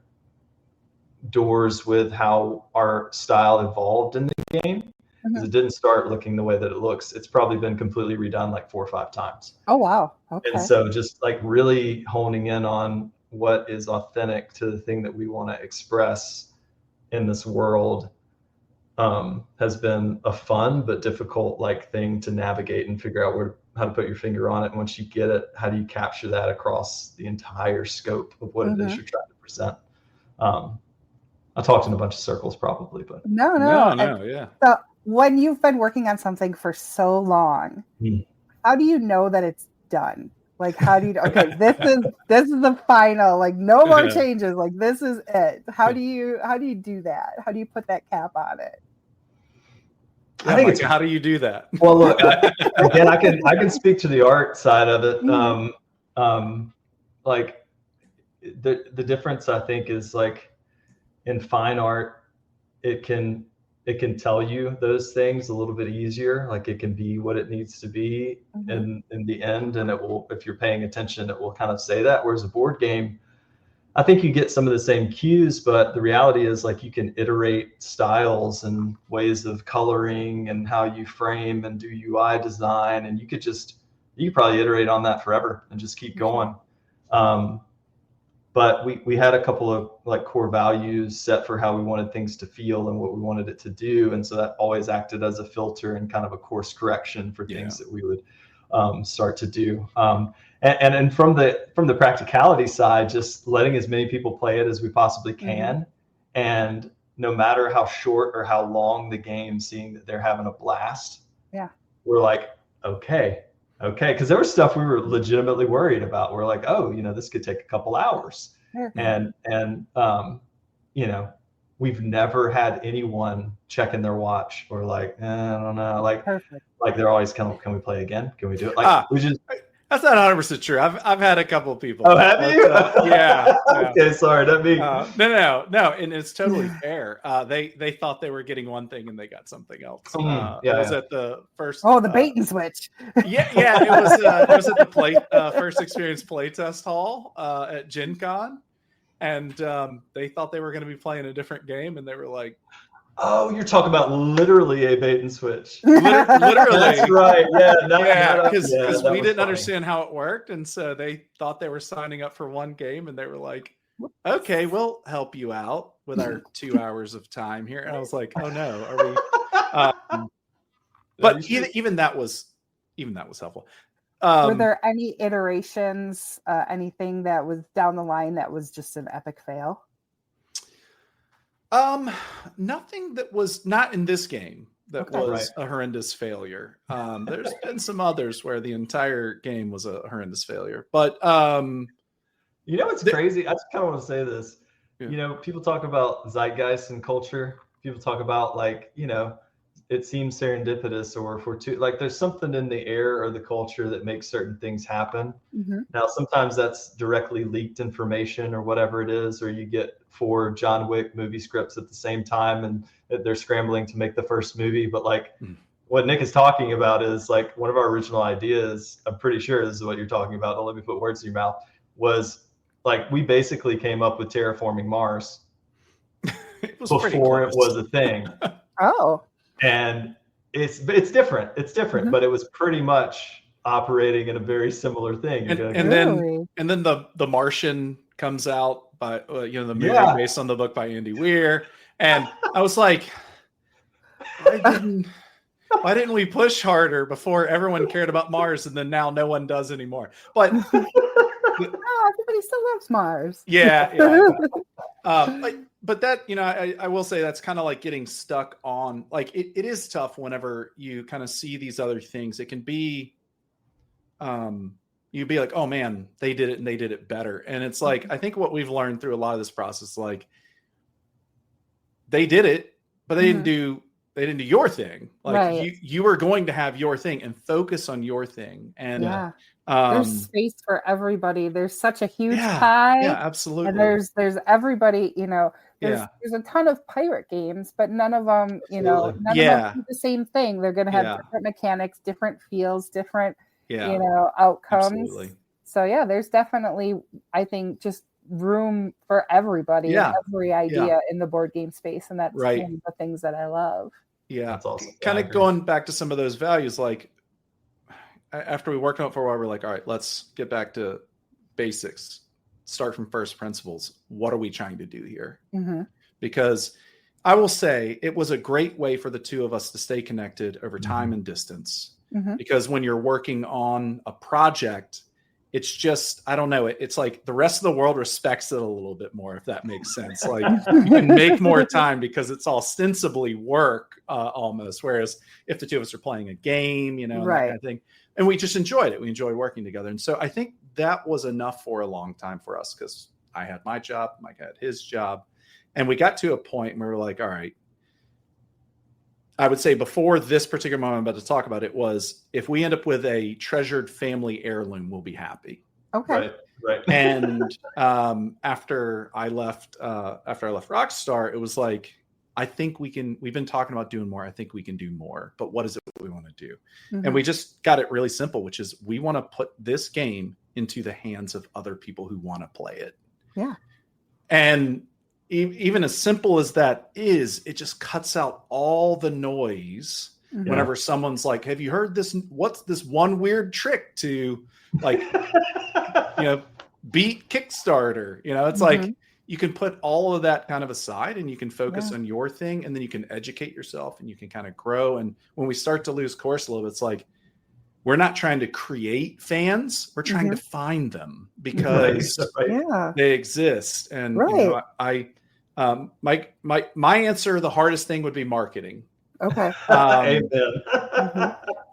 doors with how our style evolved in the game. Because it didn't start looking the way that it looks. It's probably been completely redone like 4 or 5 times. Oh, wow. Okay. And so just like really honing in on what is authentic to the thing that we want to express in this world has been a fun but difficult like thing to navigate and figure out how to put your finger on it. And once you get it, how do you capture that across the entire scope of what it is you're trying to present? I talked in a bunch of circles probably, but no, yeah. So when you've been working on something for so long, how do you know that it's done? Like, how do you, okay, this is the final, like no more changes. Like this is it. How do you do that? How do you put that cap on it? I think it's, how do you do that? Well, look, again, I can speak to the art side of it. Like the difference I think is like in fine art, it can tell you those things a little bit easier. Like it can be what it needs to be in the end. And it will, if you're paying attention, it will kind of say that. Whereas a board game, I think you get some of the same cues, but the reality is like you can iterate styles and ways of coloring and how you frame and do UI design. And you could probably iterate on that forever and just keep going. But we had a couple of like core values set for how we wanted things to feel and what we wanted it to do. And so that always acted as a filter and kind of a course correction for things that we would start to do. And from the practicality side, just letting as many people play it as we possibly can. And no matter how short or how long the game, seeing that they're having a blast, we're like, okay. Because there was stuff we were legitimately worried about. We're like, oh, this could take a couple hours. And we've never had anyone checking their watch or like, I don't know. Like, perfect. Like they're always can we play again? Can we do it? Like we just. That's not 100% true. I've had a couple of people. Oh, have you? Yeah. Okay, sorry. That means no, and it's totally fair. They thought they were getting one thing and they got something else. It was at the first. Oh, the bait and switch. Yeah. It was at the first experience playtest hall at Gen Con, and they thought they were going to be playing a different game, and they were like, "Oh, you're talking about literally a bait and switch." Literally, that's right. Yeah, because we didn't understand how it worked, and so they thought they were signing up for one game, and they were like, "Okay, we'll help you out with our 2 hours of time here." And I was like, "Oh no, are we?" But even that was helpful. Were there any iterations, anything that was down the line that was just an epic fail? Nothing that was not in this game that was a horrendous failure. There's been some others where the entire game was a horrendous failure, but you know what's crazy? I just kind of want to say this. Yeah. You know, people talk about zeitgeist and culture. People talk about like, you know, it seems serendipitous or like there's something in the air or the culture that makes certain things happen. Mm-hmm. Now, sometimes that's directly leaked information or whatever it is, or you get 4 John Wick movie scripts at the same time and they're scrambling to make the first movie. But like what Nick is talking about is like one of our original ideas, I'm pretty sure this is what you're talking about. Don't let me put words in your mouth, was like we basically came up with terraforming Mars before it was a thing. Oh. And it's different. It's different, mm-hmm. but it was pretty much operating in a very similar thing. And then the Martian comes out by the movie based on the book by Andy Weir, and I was like, why didn't we push harder before everyone cared about Mars, and then now no one does anymore? But everybody still loves Mars. Yeah. But that, you know, I will say that's kind of like getting stuck on, like, it is tough whenever you kind of see these other things. It can be, you'd be like, oh man, they did it and they did it better. And it's like, I think what we've learned through a lot of this process, like they did it, but they didn't do your thing. Like you were going to have your thing and focus on your thing. And there's space for everybody. There's such a huge pie. Yeah, absolutely. And there's everybody, you know, there's a ton of pirate games, but none of them, you know, none of them do the same thing. They're going to have different mechanics, different feels, different, you know, outcomes. Absolutely. So yeah, there's definitely, I think, just room for everybody and every idea in the board game space. And that's one of the things that I love. Yeah. That's awesome. Kind of going back to some of those values, like after we worked on it for a while, we're like, all right, let's get back to basics. Start from first principles. What are we trying to do here? Mm-hmm. Because I will say it was a great way for the two of us to stay connected over time and distance. Mm-hmm. Because when you're working on a project, it's just, I don't know, it's like the rest of the world respects it a little bit more, if that makes sense. Like you can make more time because it's ostensibly work almost. Whereas if the two of us are playing a game, you know, that kind of thing, and we just enjoyed it. We enjoyed working together. And so I think that was enough for a long time for us because I had my job, Mike had his job. And we got to a point where we were like, all right, I would say before this particular moment I'm about to talk about it was, if we end up with a treasured family heirloom, we'll be happy. Okay. Right. And after I left Rockstar, it was like, I think we've been talking about doing more. I think we can do more, but what is it we want to do? Mm-hmm. And we just got it really simple, which is we want to put this game into the hands of other people who want to play it. Yeah. And even as simple as that is, it just cuts out all the noise whenever someone's like, have you heard this? What's this one weird trick to like, you know, beat Kickstarter? You know, it's like, you can put all of that kind of aside and you can focus on your thing, and then you can educate yourself and you can kind of grow. And when we start to lose course a little bit, it's like, we're not trying to create fans. We're trying to find them because they exist. And you know, my answer, the hardest thing would be marketing. Okay. Amen.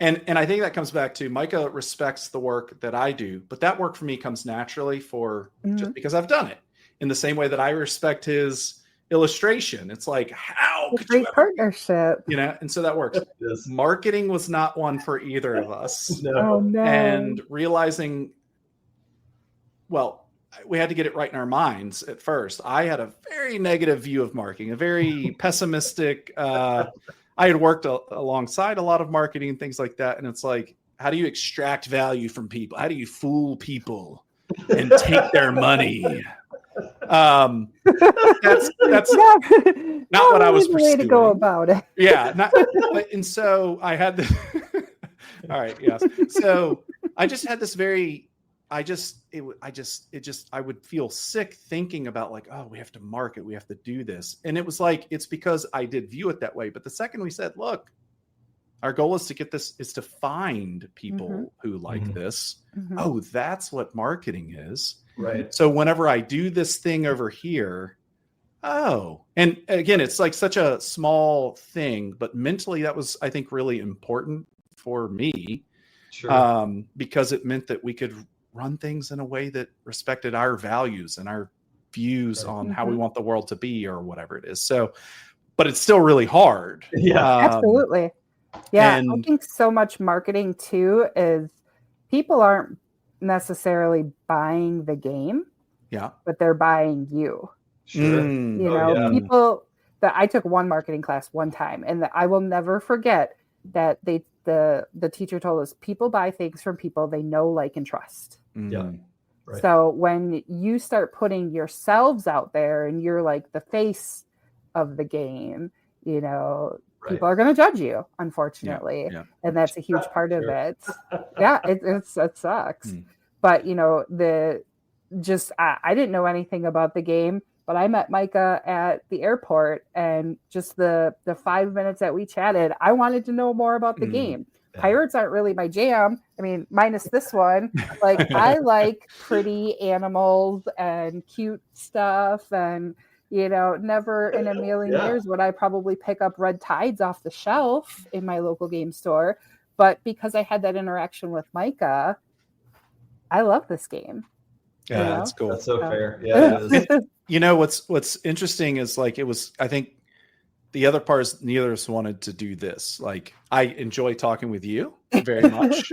And I think that comes back to Micah respects the work that I do, but that work for me comes naturally just because I've done it. In the same way that I respect his illustration. It's like, how could great partnership, you know? And so that works. Yes. Marketing was not one for either of us. No. Oh, no. And realizing, well, we had to get it right in our minds at first. I had a very negative view of marketing, a very pessimistic, I had worked alongside a lot of marketing and things like that. And it's like, how do you extract value from people? How do you fool people and take their money? That's not what I was pursuing. Way to go about it. Yeah. And so I had this. All right. Yes. So I just had this I would feel sick thinking about like, oh, we have to market, we have to do this. And it was like, it's because I did view it that way. But the second we said, look, our goal is to find people who like this. Oh, that's what marketing is. Right. So whenever I do this thing over here, and again, it's like such a small thing, but mentally that was, I think, really important for me. Sure. Because it meant that we could run things in a way that respected our values and our views on how we want the world to be or whatever it is. So, but it's still really hard. Yeah, absolutely. Yeah. I think so much marketing too is people aren't necessarily buying the game, but they're buying you. Sure. You know, people that I took one marketing class one time, and I will never forget that the teacher told us people buy things from people they know, like, and trust. Yeah. Right. So when you start putting yourselves out there and you're like the face of the game, you know, people are going to judge you, unfortunately. And that's a huge part of it. Yeah, it sucks. But, you know, I didn't know anything about the game, but I met Micah at the airport, and just the 5 minutes that we chatted, I wanted to know more about the game. Pirates aren't really my jam. I mean, minus this one. Like, I like pretty animals and cute stuff, and, you know, never in a million years would I probably pick up Red Tides off the shelf in my local game store. But because I had that interaction with Micah, I love this game. Yeah, that's cool. That's so fair. Yeah, it is. You know, what's interesting is, like, I think the other part is neither of us wanted to do this. Like, I enjoy talking with you very much.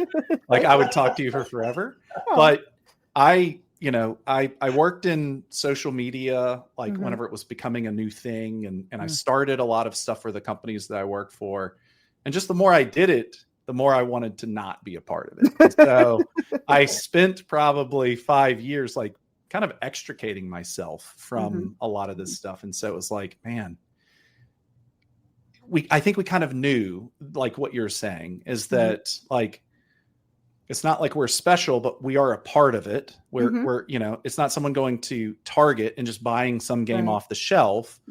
Like, I would talk to you for forever. But I worked in social media, like, whenever it was becoming a new thing. And I started a lot of stuff for the companies that I worked for. And just the more I did it, the more I wanted to not be a part of it. So I spent probably 5 years, like, kind of extricating myself from a lot of this stuff. And so it was like, man, I think we kind of knew, like what you're saying, is that, like, it's not like we're special, but we are a part of it. We're, you know, it's not someone going to Target and just buying some game off the shelf.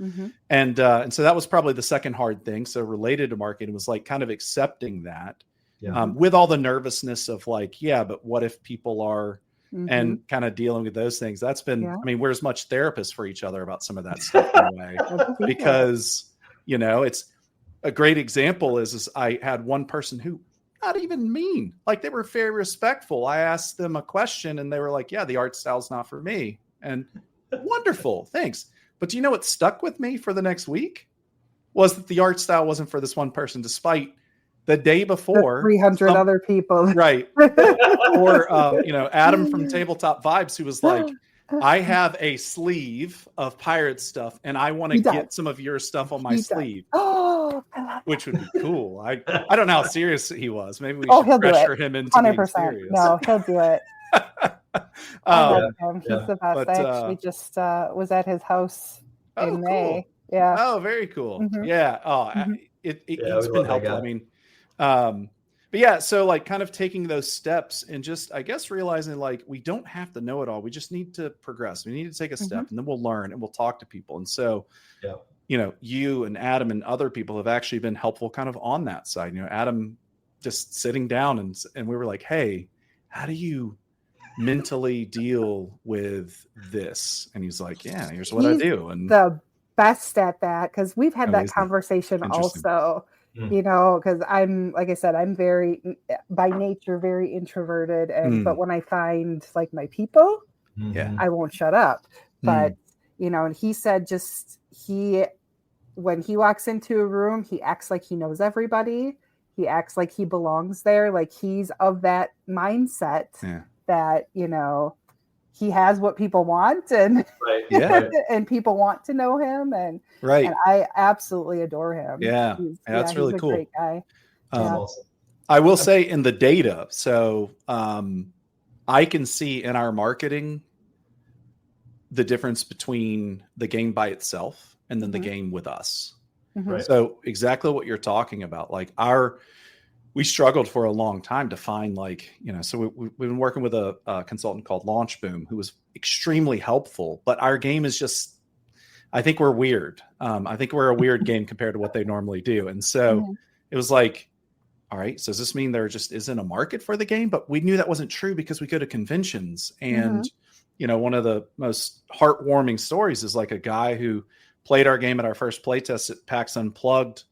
And so that was probably the second hard thing. So related to marketing was, like, kind of accepting that, with all the nervousness of, like, but what if people are, and kind of dealing with those things. That's been, I mean, we're as much therapists for each other about some of that stuff in a way, because, you know, it's a great example is I had one person who, not even mean, like, they were very respectful. I asked them a question and they were like, yeah, the art style's not for me. And wonderful, thanks. But do you know what stuck with me for the next week? Was that the art style wasn't for this one person, despite the day before 300 other people. Right. Or, you know, Adam from Tabletop Vibes, who was like, I have a sleeve of pirate stuff and I want to get some of your stuff on my sleeve. Oh, I love which would be cool. I don't know how serious he was. Maybe we should pressure him into 100%. Being serious. No, he'll do it. I love him. He's the best. I actually just was at his house in May. Yeah. Oh, very cool. Yeah. Oh, it's been helpful. I mean, but yeah, so, like, kind of taking those steps and just, I guess, realizing, like, we don't have to know it all. We just need to progress. We need to take a step, and then we'll learn and we'll talk to people. And so, you know, you and Adam and other people have actually been helpful kind of on that side. You know, Adam just sitting down and we were like, hey, how do you mentally deal with this? And he's like, yeah, here's what I do. And the best at that, because we've had that conversation also. You know, because I'm, like I said, I'm very, by nature, very introverted. And but when I find, like, my people, I won't shut up. But, you know, and he said when he walks into a room, he acts like he knows everybody. He acts like he belongs there. Like, he's of that mindset that, you know, he has what people want, and and people want to know him, and and I absolutely adore him. That's really cool. Great guy. I will say, in the data, so I can see in our marketing the difference between the game by itself and then the Mm-hmm. game with us. Mm-hmm. Right. So exactly what you're talking about, like we struggled for a long time to find, like, so we've been working with a consultant called Launch Boom, who was extremely helpful, but our game is just, I think we're weird. I think we're a weird game compared to what they normally do. And so Mm-hmm. it was like, all right, so does this mean there just isn't a market for the game? But we knew that wasn't true because we go to conventions. And, one of the most heartwarming stories is like a guy who played our game at our first playtest at PAX Unplugged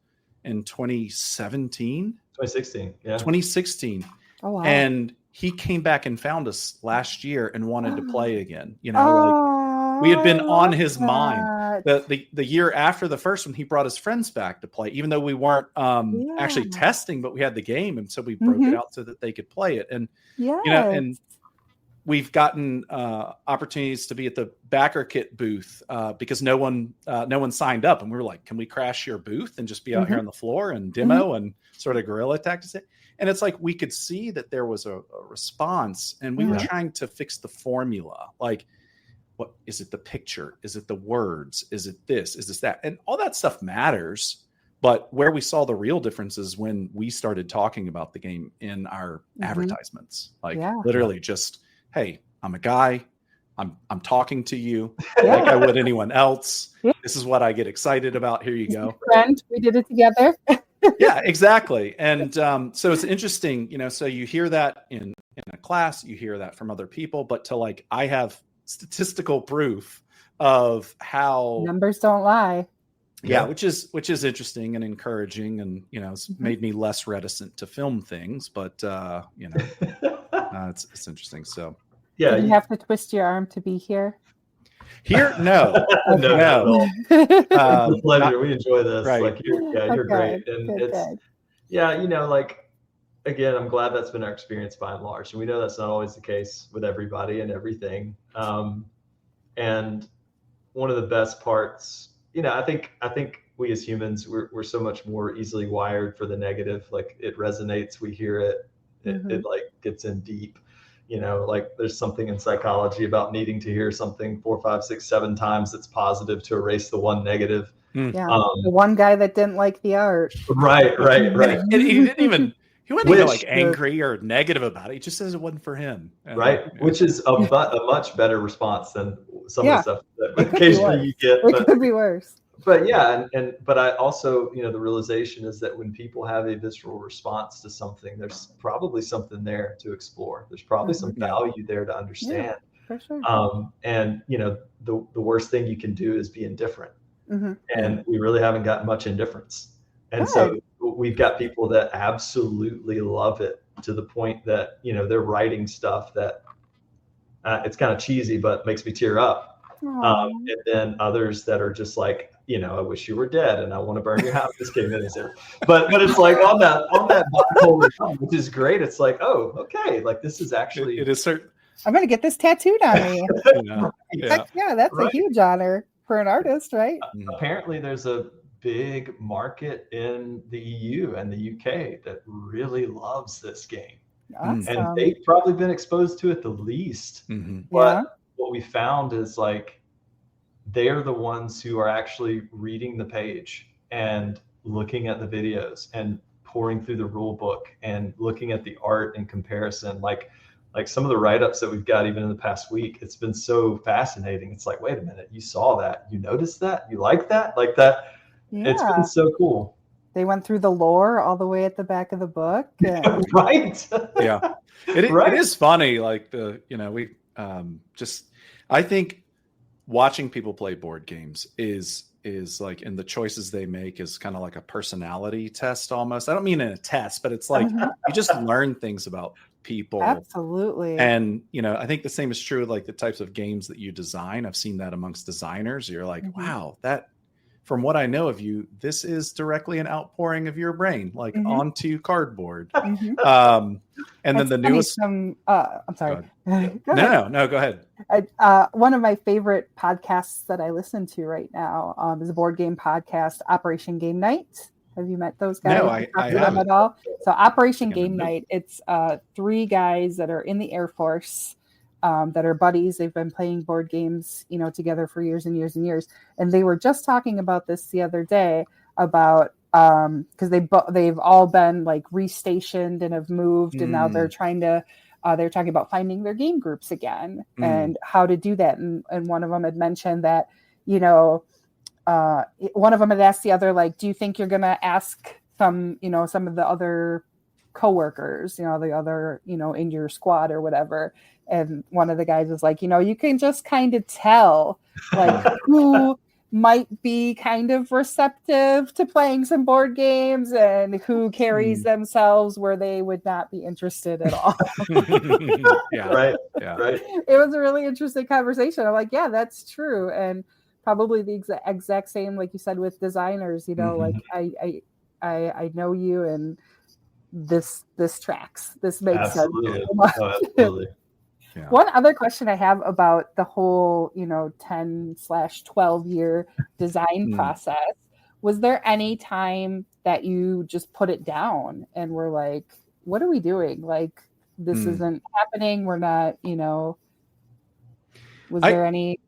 in 2017. 2016. Yeah. 2016. Oh, wow. And he came back and found us last year and wanted to play again. Like, we had been on his mind. The year after the first one, he brought his friends back to play, even though we weren't actually testing, but we had the game. And so we broke it out so that they could play it. And, and we've gotten opportunities to be at the backer kit booth because no one signed up. And we were like, can we crash your booth and just be out here on the floor and demo and sort of guerrilla tactics it? And it's like, we could see that there was a response, and we were trying to fix the formula. Like, what is it? The picture? Is it the words? Is it this? Is this that? And all that stuff matters. But where we saw the real difference is when we started talking about the game in our advertisements, like literally just, hey, I'm a guy. I'm talking to you like I would anyone else. This is what I get excited about. Here you go. Friend, we did it together. Yeah, exactly. And so it's interesting, so you hear that in a class, you hear that from other people, but I have statistical proof of how numbers don't lie. Yeah, which is interesting and encouraging, and it's made me less reticent to film things, but it's interesting. So yeah, you have to twist your arm to be here. Here, no. No. It's a pleasure. We enjoy this. Right. Like, you're great, and again, I'm glad that's been our experience by and large, and we know that's not always the case with everybody and everything. And one of the best parts, I think we as humans, we're so much more easily wired for the negative. Like, it resonates, we hear it, it like gets in deep. Like, there's something in psychology about needing to hear something 4, 5, 6, 7 times that's positive to erase the one negative. Yeah, the one guy that didn't like the art. Right. And he wasn't even like angry or negative about it. He just says it wasn't for him. Which is a much better response than some of the stuff that occasionally you get. It could be worse. But but I also, the realization is that when people have a visceral response to something, there's probably something there to explore. There's probably some value there to understand. Yeah, for sure. And the worst thing you can do is be indifferent. And we really haven't gotten much indifference. And so we've got people that absolutely love it, to the point that, they're writing stuff that it's kind of cheesy, but makes me tear up. And then others that are just like, I wish you were dead and I want to burn your house. This came in and said, but it's like on that bipolar, which is great. It's like, oh, okay, like, this is actually it is certain. I'm gonna get this tattooed on me. That's a huge honor for an artist, right? Apparently, there's a big market in the EU and the UK that really loves this game. Awesome. And they've probably been exposed to it the least. But what we found is, like, they're the ones who are actually reading the page and looking at the videos and pouring through the rule book and looking at the art in comparison. Like some of the write-ups that we've got even in the past week, it's been so fascinating. It's like, wait a minute, you saw that, you noticed that, you like that, like that. It's been so cool. They went through the lore all the way at the back of the book. Right. Yeah. It is funny. Like, I think watching people play board games is like, and the choices they make is kind of like a personality test almost. I don't mean in a test, but it's like you just learn things about people. Absolutely. And I think the same is true with like the types of games that you design. I've seen that amongst designers. You're like, wow, that, from what I know of you, this is directly an outpouring of your brain, like onto cardboard. And then the newest. I'm sorry. No, go ahead. One of my favorite podcasts that I listen to right now is a board game podcast, Operation Game Night. Have you met those guys? No, I haven't at all. So Operation Game Night, it's 3 guys that are in the Air Force. that are buddies. They've been playing board games, together for years and years and years. And they were just talking about this the other day about because they've all been like restationed and have moved, and now they're trying to. They're talking about finding their game groups again and how to do that. And one of them had mentioned that, one of them had asked the other, like, do you think you're going to ask some of the other coworkers, the other, in your squad or whatever. And one of the guys was like, you can just kind of tell like who might be kind of receptive to playing some board games and who carries themselves where they would not be interested at all. Right. It was a really interesting conversation. I'm like, yeah, that's true. And probably the exact same, like you said, with designers, like I know you, and this tracks. This makes absolutely. sense. Absolutely. Yeah. One other question I have about the whole, 10/12 year design process. Was there any time that you just put it down and were like, what are we doing? Like, this isn't happening. We're not, was there any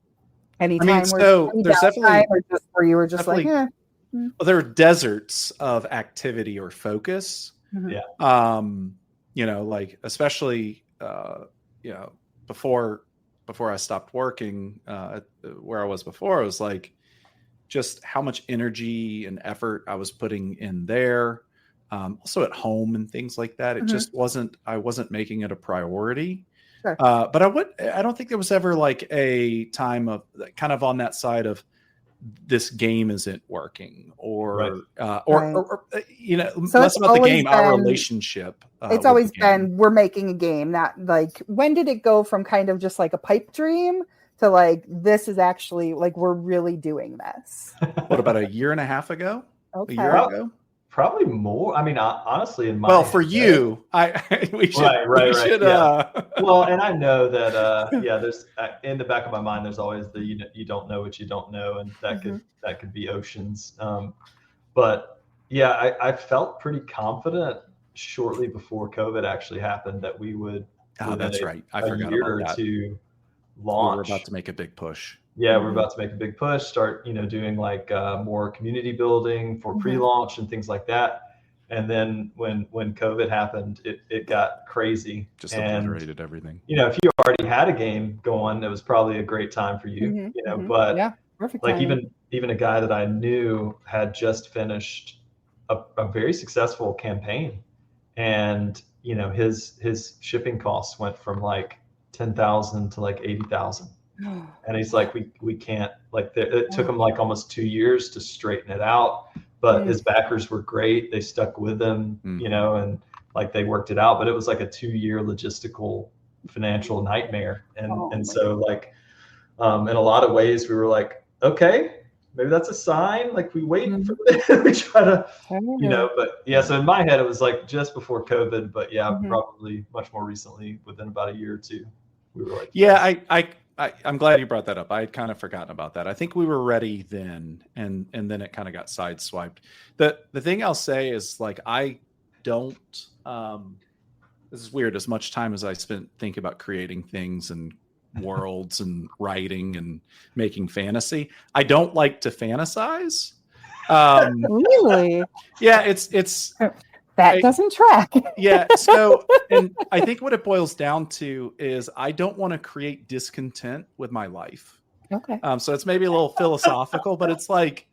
time so there's definitely or just where you were just like, well, there are deserts of activity or focus. Like especially before I stopped working where I was before, it was like just how much energy and effort I was putting in there. Also at home and things like that. It just I wasn't making it a priority. Sure. But I don't think there was ever like a time of kind of on that side of this game isn't working or less about the game, our relationship. It's always been, we're making a game. Not like, when did it go from kind of just like a pipe dream to like, this is actually like, we're really doing this? What, about a year and a half ago? Okay. A year ago? Probably more. I mean, honestly, in my for you, we should. Well, and I know that there's in the back of my mind, there's always the you don't know what you don't know, and that could be oceans. But yeah, I felt pretty confident shortly before COVID actually happened that we would. Oh, that's right. I forgot about that. To launch. We were about to make a big push. Yeah, we're about to make a big push, start, doing like more community building for pre-launch and things like that. And then when COVID happened, it got crazy. Just obliterated everything. If you already had a game going, it was probably a great time for you, but yeah, perfect like timing. even a guy that I knew had just finished a very successful campaign, and his shipping costs went from like 10,000 to like 80,000. And he's like, we can't, like, it took him like almost 2 years to straighten it out, but his backers were great. They stuck with him, and like they worked it out, but it was like a 2-year logistical financial nightmare. And so like, in a lot of ways we were like, okay, maybe that's a sign. Like we wait for this, we try to, but yeah. So in my head, it was like just before COVID, but yeah, probably much more recently, within about a year or two, we were like, yeah, I'm glad you brought that up. I had kind of forgotten about that. I think we were ready then, and then it kind of got sideswiped. The thing I'll say is like, I don't, this is weird, as much time as I spent thinking about creating things and worlds and writing and making fantasy, I don't like to fantasize. Really? Yeah, it's that doesn't track. Yeah. So, and I think what it boils down to is I don't want to create discontent with my life. Okay. So it's maybe a little philosophical, but it's like,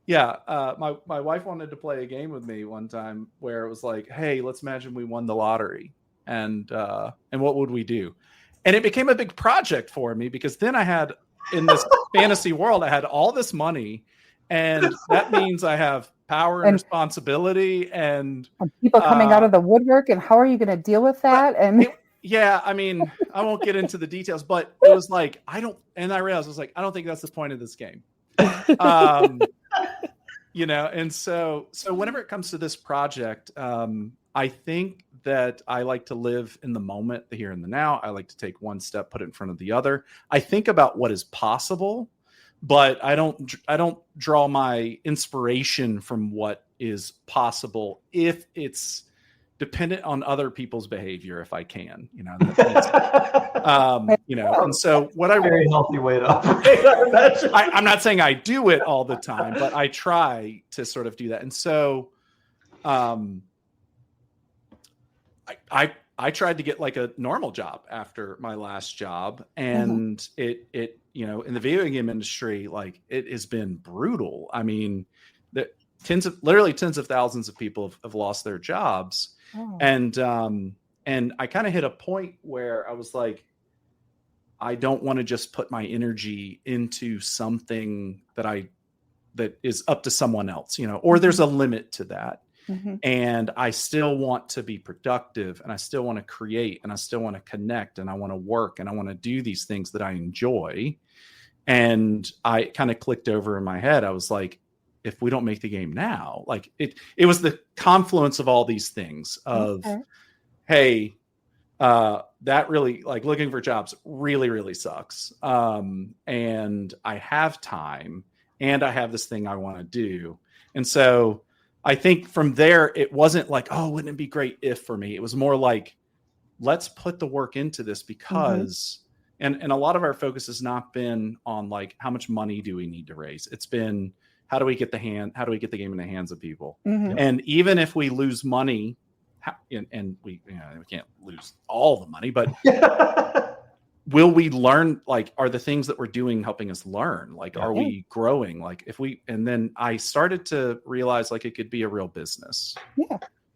my wife wanted to play a game with me one time where it was like, hey, let's imagine we won the lottery, and what would we do? And it became a big project for me, because then I had, in this fantasy world, I had all this money, and that means I have power and responsibility and people coming out of the woodwork. And how are you going to deal with that? I mean, I won't get into the details, but it was like, I realized I was like, I don't think that's the point of this game. And so whenever it comes to this project, I think that I like to live in the moment, the here and the now. I like to take one step, put it in front of the other. I think about what is possible, but I don't draw my inspiration from what is possible if it's dependent on other people's behavior if I can, you know. You know, and so what I very healthy way to operate. I'm not saying I do it all the time, but I try to sort of do that. And so, I tried to get like a normal job after my last job, and it you know, in the video game industry, like it has been brutal. I mean, literally tens of thousands of people have lost their jobs, and I kind of hit a point where I was like, I don't want to just put my energy into something that is up to someone else, you know, or there's a limit to that. And I still want to be productive, and I still want to create, and I still want to connect, and I want to work, and I want to do these things that I enjoy. And I kind of clicked over in my head. I was like, if we don't make the game now, like it was the confluence of all these things of, hey, that really, like, looking for jobs really, really sucks. And I have time, and I have this thing I want to do. And so I think from there, it wasn't like, oh, wouldn't it be great if, for me? It was more like, let's put the work into this because, and a lot of our focus has not been on like, how much money do we need to raise? It's been, how do we get the game in the hands of people? And even if we lose money, and we can't lose all the money, but will we learn? Like, are the things that we're doing helping us learn? Like, are we growing? Like, and then I started to realize like it could be a real business.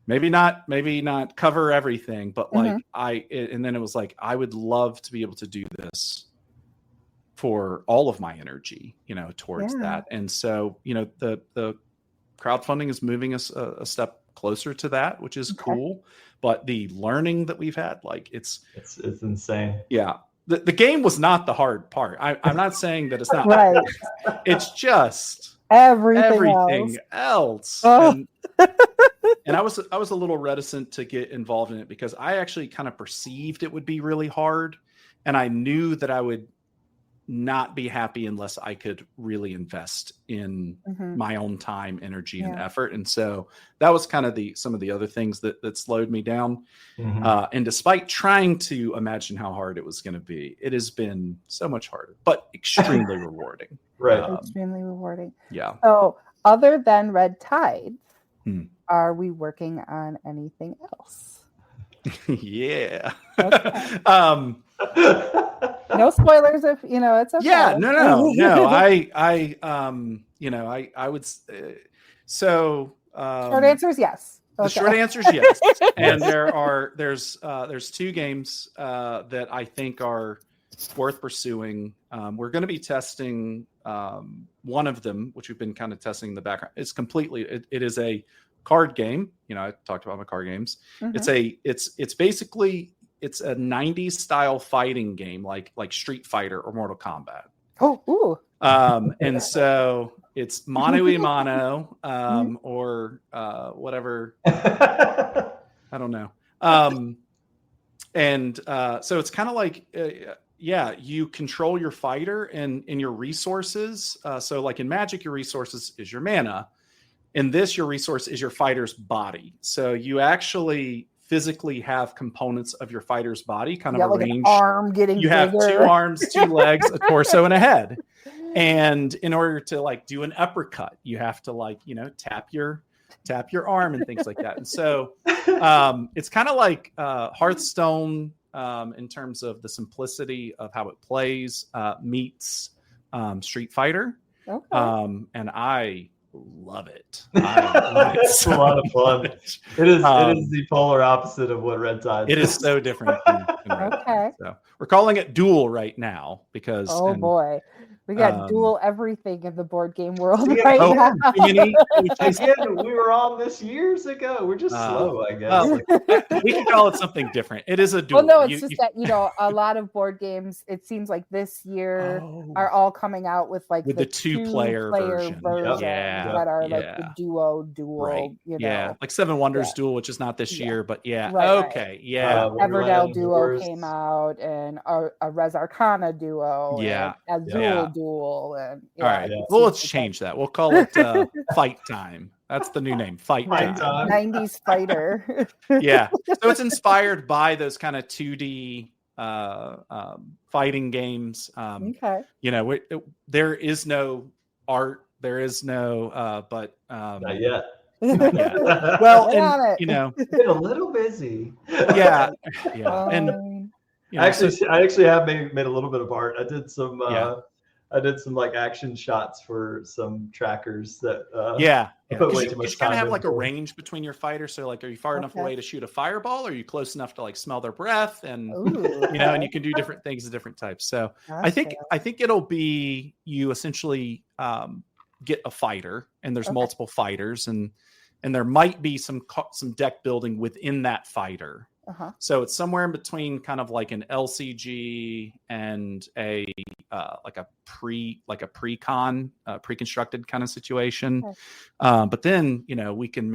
Maybe not cover everything, but like and then it was like, I would love to be able to do this for all of my energy, you know, towards that. And so, you know, the crowdfunding is moving us a step closer to that, which is cool. But the learning that we've had, like it's insane. Yeah. The game was not the hard part. I'm not saying that it's not right. It's just everything else. And I was a little reticent to get involved in it because I actually kind of perceived it would be really hard, and I knew that I would not be happy unless I could really invest in my own time, energy, and effort. And so that was kind of some of the other things that slowed me down. And despite trying to imagine how hard it was going to be, it has been so much harder, but extremely rewarding. Extremely rewarding. Yeah. So other than Red Tide, are we working on anything else? Yeah. Okay. No spoilers if you know it's okay. Yeah, no. I would so short answer is yes. The short answer is yes. And there's two games that I think are worth pursuing. We're going to be testing one of them, which we've been kind of testing in the background. It's it is a card game. You know, I talked about my card games. It's basically it's a 90s style fighting game, like Street Fighter or Mortal Kombat. And so it's mano a mano, or whatever. I don't know. So it's kind of like, you control your fighter and your resources. So like in Magic, your resources is your mana. In this, your resource is your fighter's body. So you actually physically have components of your fighter's body kind of arranged. Like an arm getting you have bigger. 2 arms, 2 legs, a torso, and a head. And in order to like do an uppercut, you have to like, you know, tap your arm and things like that. And so it's kind of like Hearthstone in terms of the simplicity of how it plays meets Street Fighter. And I love it. It's a lot of fun. It is the polar opposite of what Red Tide is. It is so different than Red Tide. So we're calling it Duel right now because boy, we got dual everything in the board game world right now. Again, we were on this years ago. We're just slow, I guess. We can call it something different. It is a duel. Well, no, it's that, you know, a lot of board games, it seems like this year are all coming out with like the 2-player version. That are like the duel, right. You know. Like Seven Wonders Duel, which is not this year, but Everdell Duo came out, and a Res Arcana Duo, Azul Duel, and all right. Well, let's change that. We'll call it Fight Time. That's the new name, Fight Fight Time. Time. 90s fighter. Yeah. So it's inspired by those kind of 2D fighting games. Okay. You know, there is no art. There is no, but Not yet. well, Get on and it. you know, Been a little busy. yeah, and you know, I actually have made a little bit of art. I did some like action shots for some trackers that I put way too much you kind time of have like into. a range between your fighters. So like, are you far enough away to shoot a fireball? Or are you close enough to like smell their breath? And you know, and you can do different things of different types. So I think it'll be you essentially get a fighter, and there's multiple fighters, and there might be some deck building within that fighter. So it's somewhere in between kind of like an LCG and a pre-con, pre-constructed kind of situation. But then, you know, we can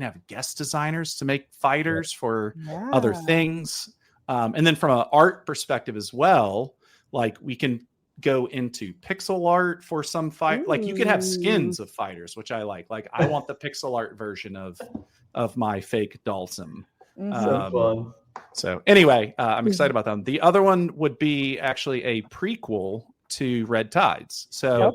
have guest designers to make fighters for other things. And then from an art perspective as well, like we can go into pixel art for some fight. Like you could have skins of fighters, which I like. Like I want the pixel art version of my fake Dalsum. So fun. So anyway, I'm excited about them. The other one would be actually a prequel to Red Tides. So,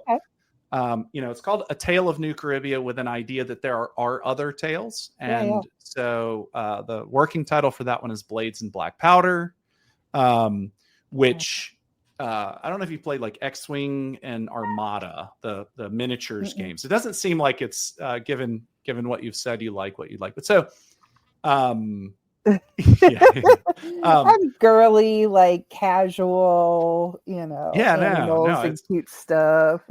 you know, it's called A Tale of New Caribia, with an idea that there are other tales. And so the working title for that one is Blades and Black Powder, which I don't know if you played like X-Wing and Armada, the miniatures games. It doesn't seem like it's given what you've said what you like. But so I'm girly, like casual, you know, animals and cute stuff.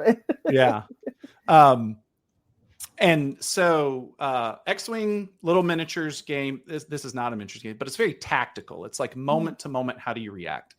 And so X-Wing little miniatures game, this is not a miniatures game, but it's very tactical. It's like moment to moment, how do you react?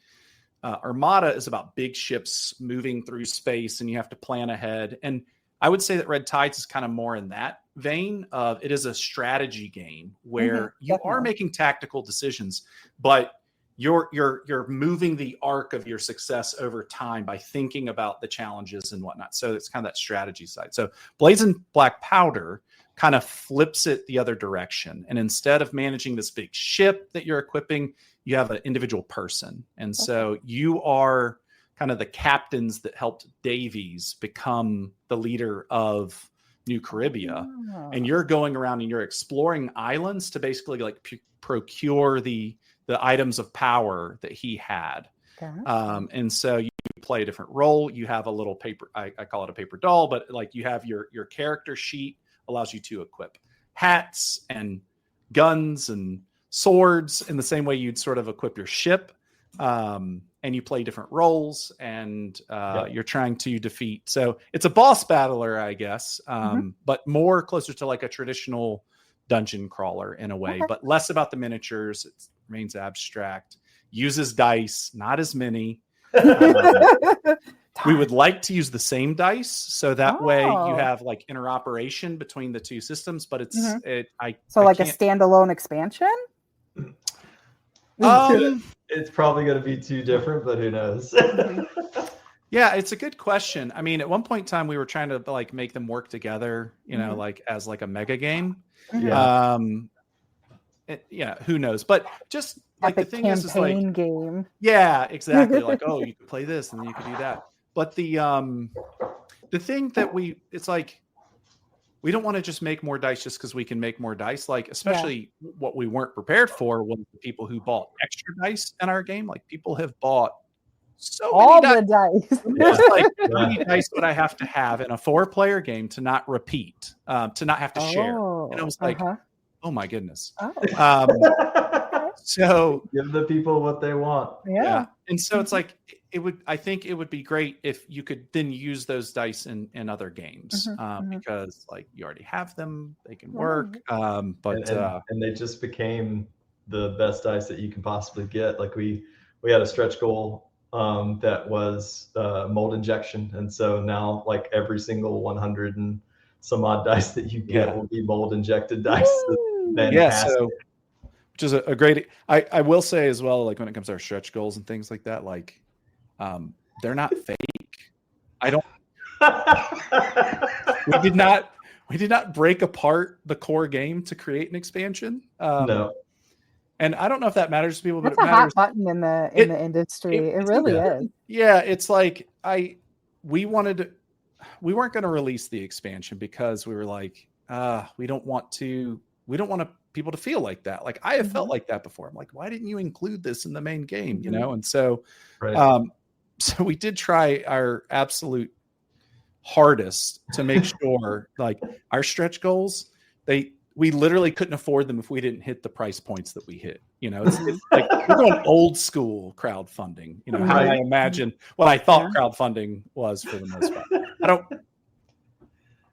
Armada is about big ships moving through space, and you have to plan ahead. And I would say that Red Tides is kind of more in that vein of it is a strategy game where you are making tactical decisions, but you're moving the arc of your success over time by thinking about the challenges and whatnot. So it's kind of that strategy side. So Blades and Black Powder kind of flips it the other direction. And instead of managing this big ship that you're equipping, you have an individual person. And so you are kind of the captains that helped Davies become the leader of New Caribia. And you're going around and you're exploring islands to basically like procure the items of power that he had. And so you play a different role. You have a little paper, I call it a paper doll, but like you have your character sheet allows you to equip hats and guns and swords in the same way you'd sort of equip your ship. And you play different roles, and you're trying to defeat. So it's a boss battler, I guess, but more closer to like a traditional dungeon crawler in a way, but less about the miniatures. It remains abstract, uses dice, not as many. We would like to use the same dice, so that way you have like interoperation between the two systems, but it's a standalone expansion. It's probably going to be too different, but who knows? Yeah, it's a good question. I mean, at one point in time, we were trying to like make them work together, you know, like as like a mega game. Who knows? But just like the thing is like game. Yeah, exactly. Like, oh, you could play this and then you could do that. But the thing that it's like we don't want to just make more dice just because we can make more dice. Like, especially what we weren't prepared for was the people who bought extra dice in our game. Like, people have bought all the dice. Like, how many dice would I have to have in a 4-player game to not repeat, to not have to share? And I was like, oh my goodness. So give the people what they want. Yeah. And so it's like, I think it would be great if you could then use those dice in other games, because like you already have them, they can work. And they just became the best dice that you can possibly get. Like we had a stretch goal that was mold injection. And so now like every single 100 and some odd dice that you get will be mold injected dice. So which is a great, I will say as well, like when it comes to our stretch goals and things like that, like they're not fake. we did not break apart the core game to create an expansion. No. And I don't know if that matters to people, but That's it matters. Hot button in the industry. It really is. Yeah, it's like we weren't going to release the expansion because we were like, we don't want people to feel like that. Like I have felt like that before. I'm like, why didn't you include this in the main game? You know? And so, so we did try our absolute hardest to make sure like our stretch goals, we literally couldn't afford them if we didn't hit the price points that we hit. You know, it's like we're going old school crowdfunding, you know, how I imagine what I thought crowdfunding was for the most part.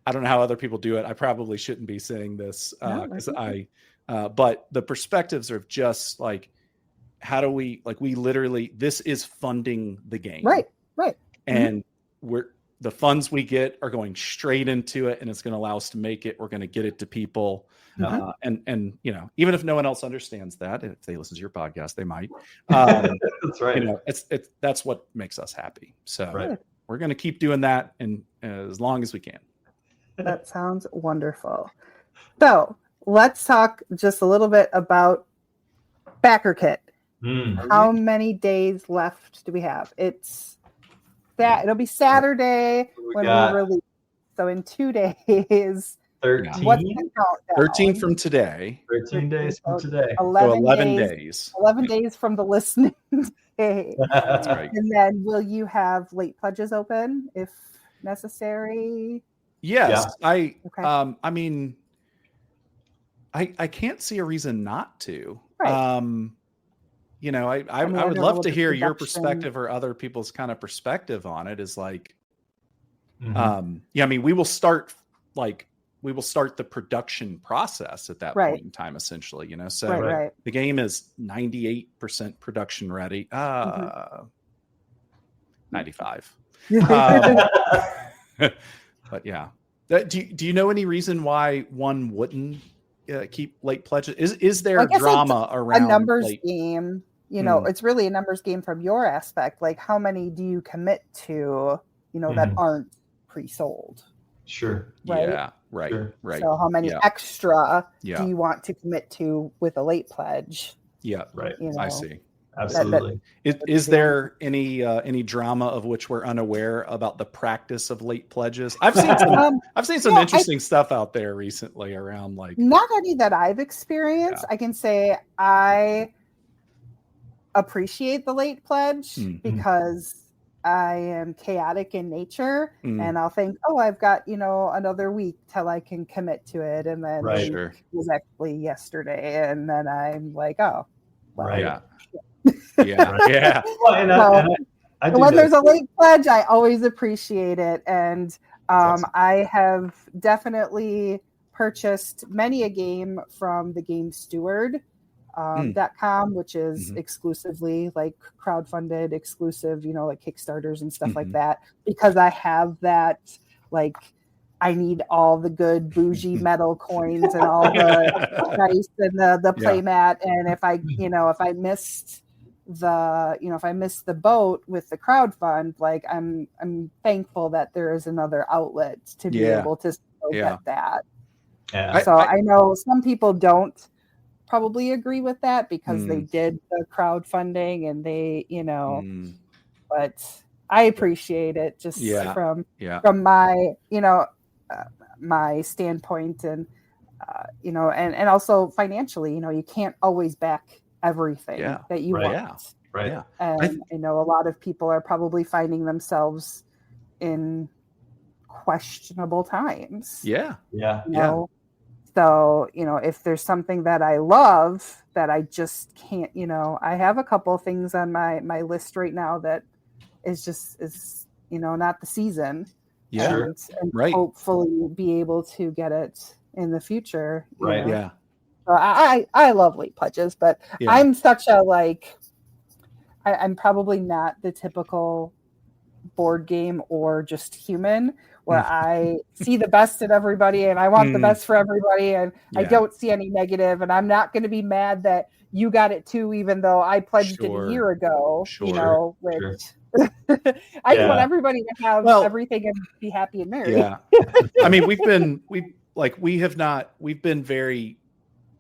I don't know how other people do it. I probably shouldn't be saying this because but the perspectives are just like, how do we literally, this is funding the game. Right. And the funds we get are going straight into it, and it's going to allow us to make it. We're going to get it to people. And, you know, even if no one else understands that, if they listen to your podcast, they might, that's right. You know, that's what makes us happy. So we're going to keep doing that. And as long as we can. That sounds wonderful. So let's talk just a little bit about Backer Kit. How many days left do we have? It'll be Saturday when we release. So in 2 days. 13. What's the countdown? 13 from today. 13 days from today. 11 days. 11 days from the listening day. That's right. And then will you have late pledges open if necessary? Yes. I mean, I can't see a reason not to. Right. You know, I would love to hear your perspective or other people's kind of perspective on it. Is like, I mean, we will start the production process at that point in time, essentially, you know, so the game is 98% production ready. 95. But yeah, do you know any reason why one wouldn't keep late pledges? Is there drama around a numbers game? You know, it's really a numbers game from your aspect. Like, how many do you commit to, you know, that aren't pre-sold? Sure. Right? Yeah. Right. Sure. Right. So how many extra do you want to commit to with a late pledge? Yeah. Right. You know, I see. Absolutely. Is there any drama of which we're unaware about the practice of late pledges? I've seen some interesting stuff out there recently around like not any that I've experienced. I can say I appreciate the late pledge because I am chaotic in nature and I'll think, I've got, you know, another week till I can commit to it. And then it was actually yesterday. And then I'm like, well, yeah. When there's a late pledge, I always appreciate it. And I have definitely purchased many a game from the Game Steward. .com, which is exclusively like crowdfunded, exclusive, you know, like Kickstarters and stuff like that, because I have that, like, I need all the good bougie metal coins and all the dice and the play mat. And if I missed the boat with the crowdfund, like I'm thankful that there is another outlet to be able to still get that. Yeah. So I know some people don't probably agree with that because they did the crowdfunding and they, you know, but I appreciate it just from my, you know, my standpoint and, you know, and also financially, you know, you can't always back everything that you want. Right. Yeah. And I know a lot of people are probably finding themselves in questionable times. Yeah. You know? So, you know, if there's something that I love that I just can't, you know, I have a couple things on my list right now that is, you know, not the season. Yeah. And hopefully be able to get it in the future. Right. know? Yeah. So I love late pledges, but I'm such a I'm probably not the typical board game or just human where I see the best in everybody and I want the best for everybody and I don't see any negative and I'm not going to be mad that you got it too, even though I pledged it a year ago, you know, which I just want everybody to have everything and be happy and merry. Yeah. I mean, like we've been very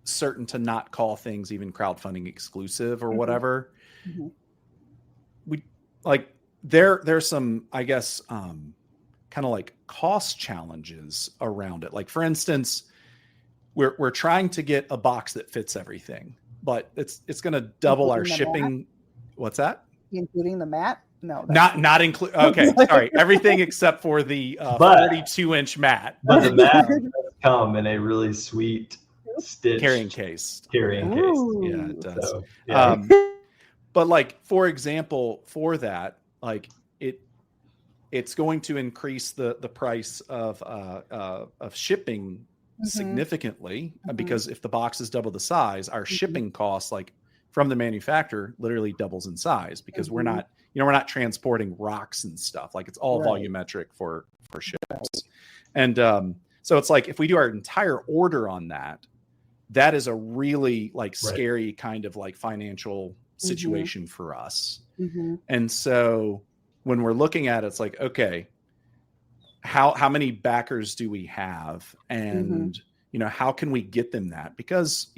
certain to not call things even crowdfunding exclusive or whatever. We like there's some, I guess, kind of like cost challenges around it. Like for instance, we're trying to get a box that fits everything, but it's going to double our shipping. Mat? What's that? Including the mat? No, not include. Okay, sorry. Everything except for the 42-inch mat. But the mat does come in a really sweet stitched carrying case. Ooh. Yeah, it does. So, yeah. But like, for example, for that, like it's going to increase the price of shipping significantly, because if the box is double the size, our shipping costs, like from the manufacturer, literally doubles in size, because we're not transporting rocks and stuff. Like it's all volumetric for ships. And so it's like if we do our entire order on that is a really like scary kind of like financial situation for us. And so when we're looking at it, it's like, okay, how many backers do we have? And, how can we get them that? Because,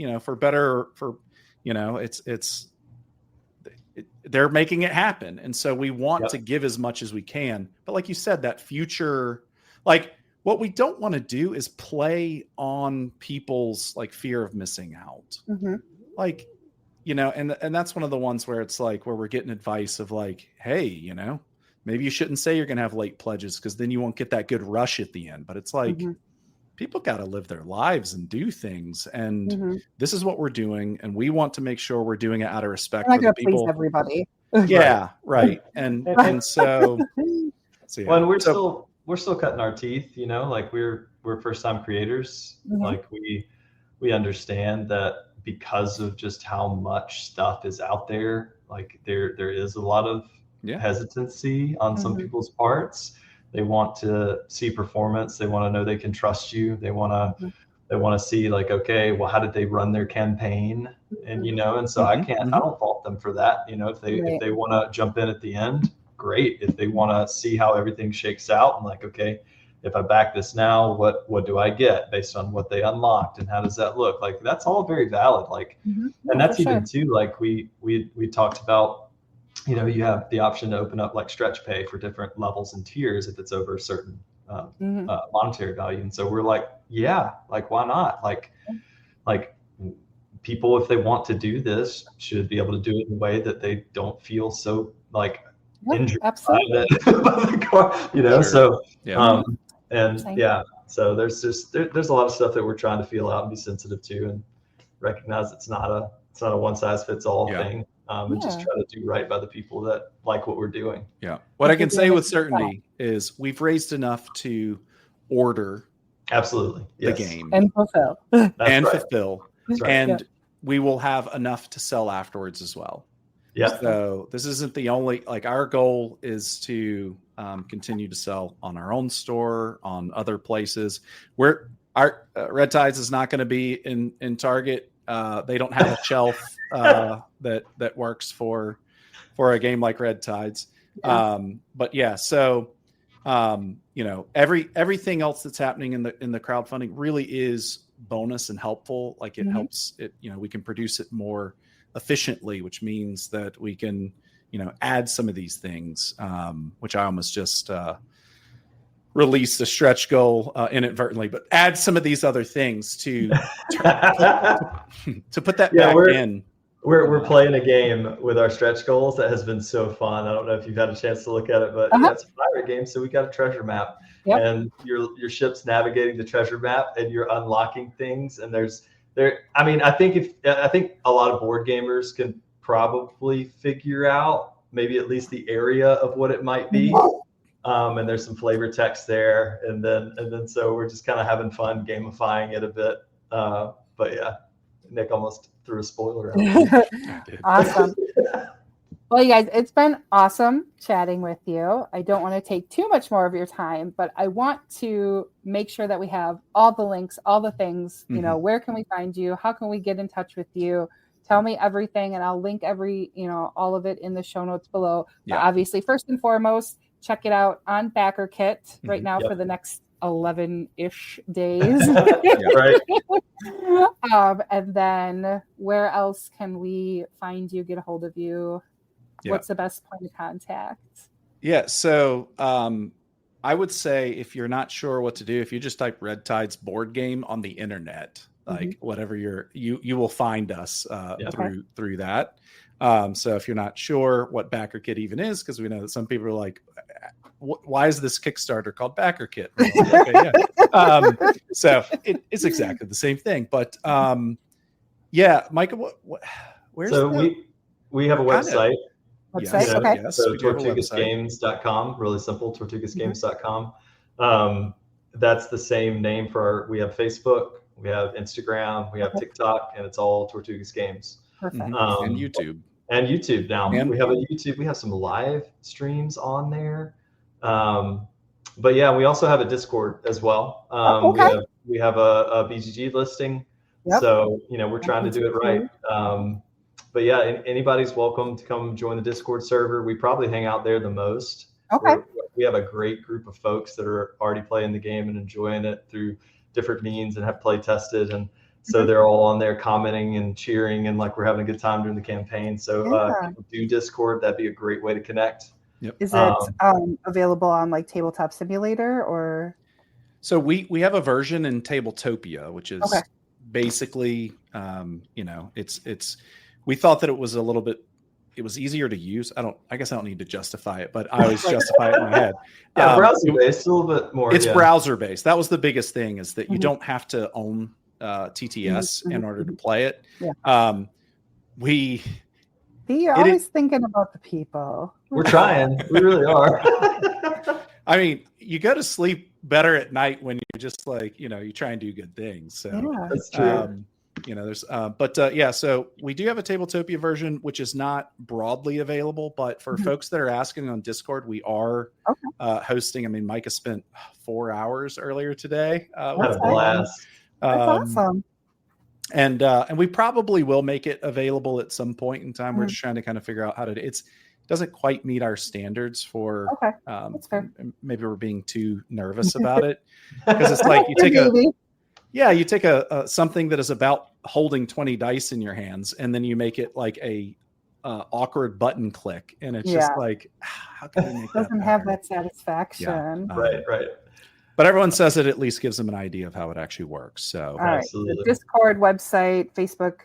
they're making it happen. And so we want to give as much as we can. But like you said, that future, like what we don't want to do is play on people's like fear of missing out. Like, and that's one of the ones where it's like, where we're getting advice of like, hey, maybe you shouldn't say you're going to have late pledges, because then you won't get that good rush at the end. But it's like, people got to live their lives and do things. And this is what we're doing. And we want to make sure we're doing it out of respect for the people. Please everybody. Yeah. Right. And so yeah. Well, and we're still cutting our teeth, like we're first time creators. Like we understand that because of just how much stuff is out there, like there is a lot of hesitancy on some people's parts. They want to see performance. They want to know they can trust you. They want to see like, okay, well, how did they run their campaign? And, and so I don't fault them for that. If they want to jump in at the end, great. If they want to see how everything shakes out and like, okay, if I back this now, what do I get based on what they unlocked and how does that look? Like, that's all very valid. Like, and that's even too, like we talked about, you have the option to open up like stretch pay for different levels and tiers if it's over a certain monetary value. And so we're like, like, why not? Like people, if they want to do this, should be able to do it in a way that they don't feel so like injured by the car, so so there's a lot of stuff that we're trying to feel out and be sensitive to and recognize it's not a one size fits all thing. And just try to do right by the people that like what we're doing. Yeah. What I can say with certainty is we've raised enough to order the game and fulfill. Fulfill. And we will have enough to sell afterwards as well. Yeah. So this isn't the only, like, our goal is to continue to sell on our own store, on other places. Where our Red Tides is not going to be in Target. They don't have a shelf that works for a game like Red Tides. But yeah, so everything else that's happening in the crowdfunding really is bonus and helpful. Like, it helps it, we can produce it more efficiently, which means that we can, add some of these things, which I almost just released a stretch goal inadvertently, but add some of these other things to put that back in. We're playing a game with our stretch goals that has been so fun. I don't know if you've had a chance to look at it, but it's a pirate game. So we got a treasure map, and your ship's navigating the treasure map, and you're unlocking things. And I think a lot of board gamers can probably figure out maybe at least the area of what it might be. And there's some flavor text there, and then so we're just kind of having fun gamifying it a bit. But yeah, Nick almost threw a spoiler out. Awesome. Well, you guys, it's been awesome chatting with you. I don't want to take too much more of your time, but I want to make sure that we have all the links, all the things. Where can we find you? How can we get in touch with you? Tell me everything, and I'll link all of it in the show notes below. But obviously, first and foremost, check it out on BackerKit right now for the next 11-ish days. Yeah, right. And then where else can we find you, get a hold of you? Yeah. What's the best point of contact? Yeah. So I would say if you're not sure what to do, if you just type Red Tides board game on the internet, like whatever you will find us through that. So if you're not sure what Backer Kit even is, because we know that some people are like, why is this Kickstarter called Backer Kit? Like, okay, yeah. So it's exactly the same thing. But yeah, Micah, where's we have a website. Website? Yes, okay. yes, so tortugasgames.com, really simple, tortugasgames.com. That's the same name for we have Facebook, we have Instagram, we have TikTok, and it's all Tortugas Games. Perfect. And YouTube. And YouTube now. And we have a YouTube, we have some live streams on there. But yeah, we also have a Discord as well. We have a BGG listing. Yep. So, we're trying to do it right. But yeah, anybody's welcome to come join the Discord server. We probably hang out there the most. Okay. We have a great group of folks that are already playing the game and enjoying it through different means and have play tested. And so they're all on there commenting and cheering and like we're having a good time during the campaign. So if you do Discord, that'd be a great way to connect. Yep. Is it available on like Tabletop Simulator or? So we have a version in Tabletopia, which is basically, it's. We thought that it was it was easier to use. I guess I don't need to justify it, but I always justify it in my head. Yeah, browser based, a little bit more. It's browser based. That was the biggest thing, is that you don't have to own TTS in order to play it. Yeah. You're always thinking about the people. We're trying. We really are. I mean, you go to sleep better at night when you just you try and do good things. So that's true. So we do have a Tabletopia version, which is not broadly available, but for folks that are asking on Discord, we are hosting. I mean, Micah spent 4 hours earlier today. What a blast. That's awesome. And we probably will make it available at some point in time. We're just trying to kind of figure out how to. It doesn't quite meet our standards for. That's fair. Maybe we're being too nervous about it, because it's like you take a something that is about holding 20 dice in your hands, and then you make it like a awkward button click, and it's just like, how can we make that? Doesn't have that satisfaction. Right. But everyone says it at least gives them an idea of how it actually works. So absolutely. The Discord, website, Facebook,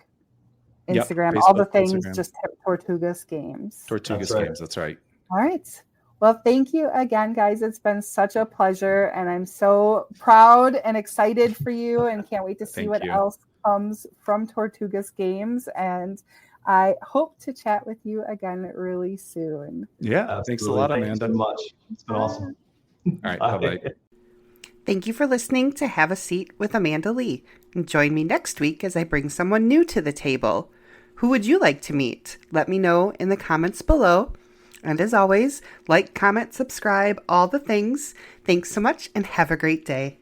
Instagram, all the things. Instagram. Just Tortugas Games. Tortugas Games. That's right. All right. Well, thank you again, guys. It's been such a pleasure, and I'm so proud and excited for you, and can't wait to see what else comes from Tortugas Games. And I hope to chat with you again really soon. Yeah, absolutely. Thanks a lot, Amanda. Thank you so much. It's been awesome. All right, bye-bye. Thank you for listening to Have a Seat with Amanda Lee. And join me next week as I bring someone new to the table. Who would you like to meet? Let me know in the comments below. And as always, like, comment, subscribe, all the things. Thanks so much and have a great day.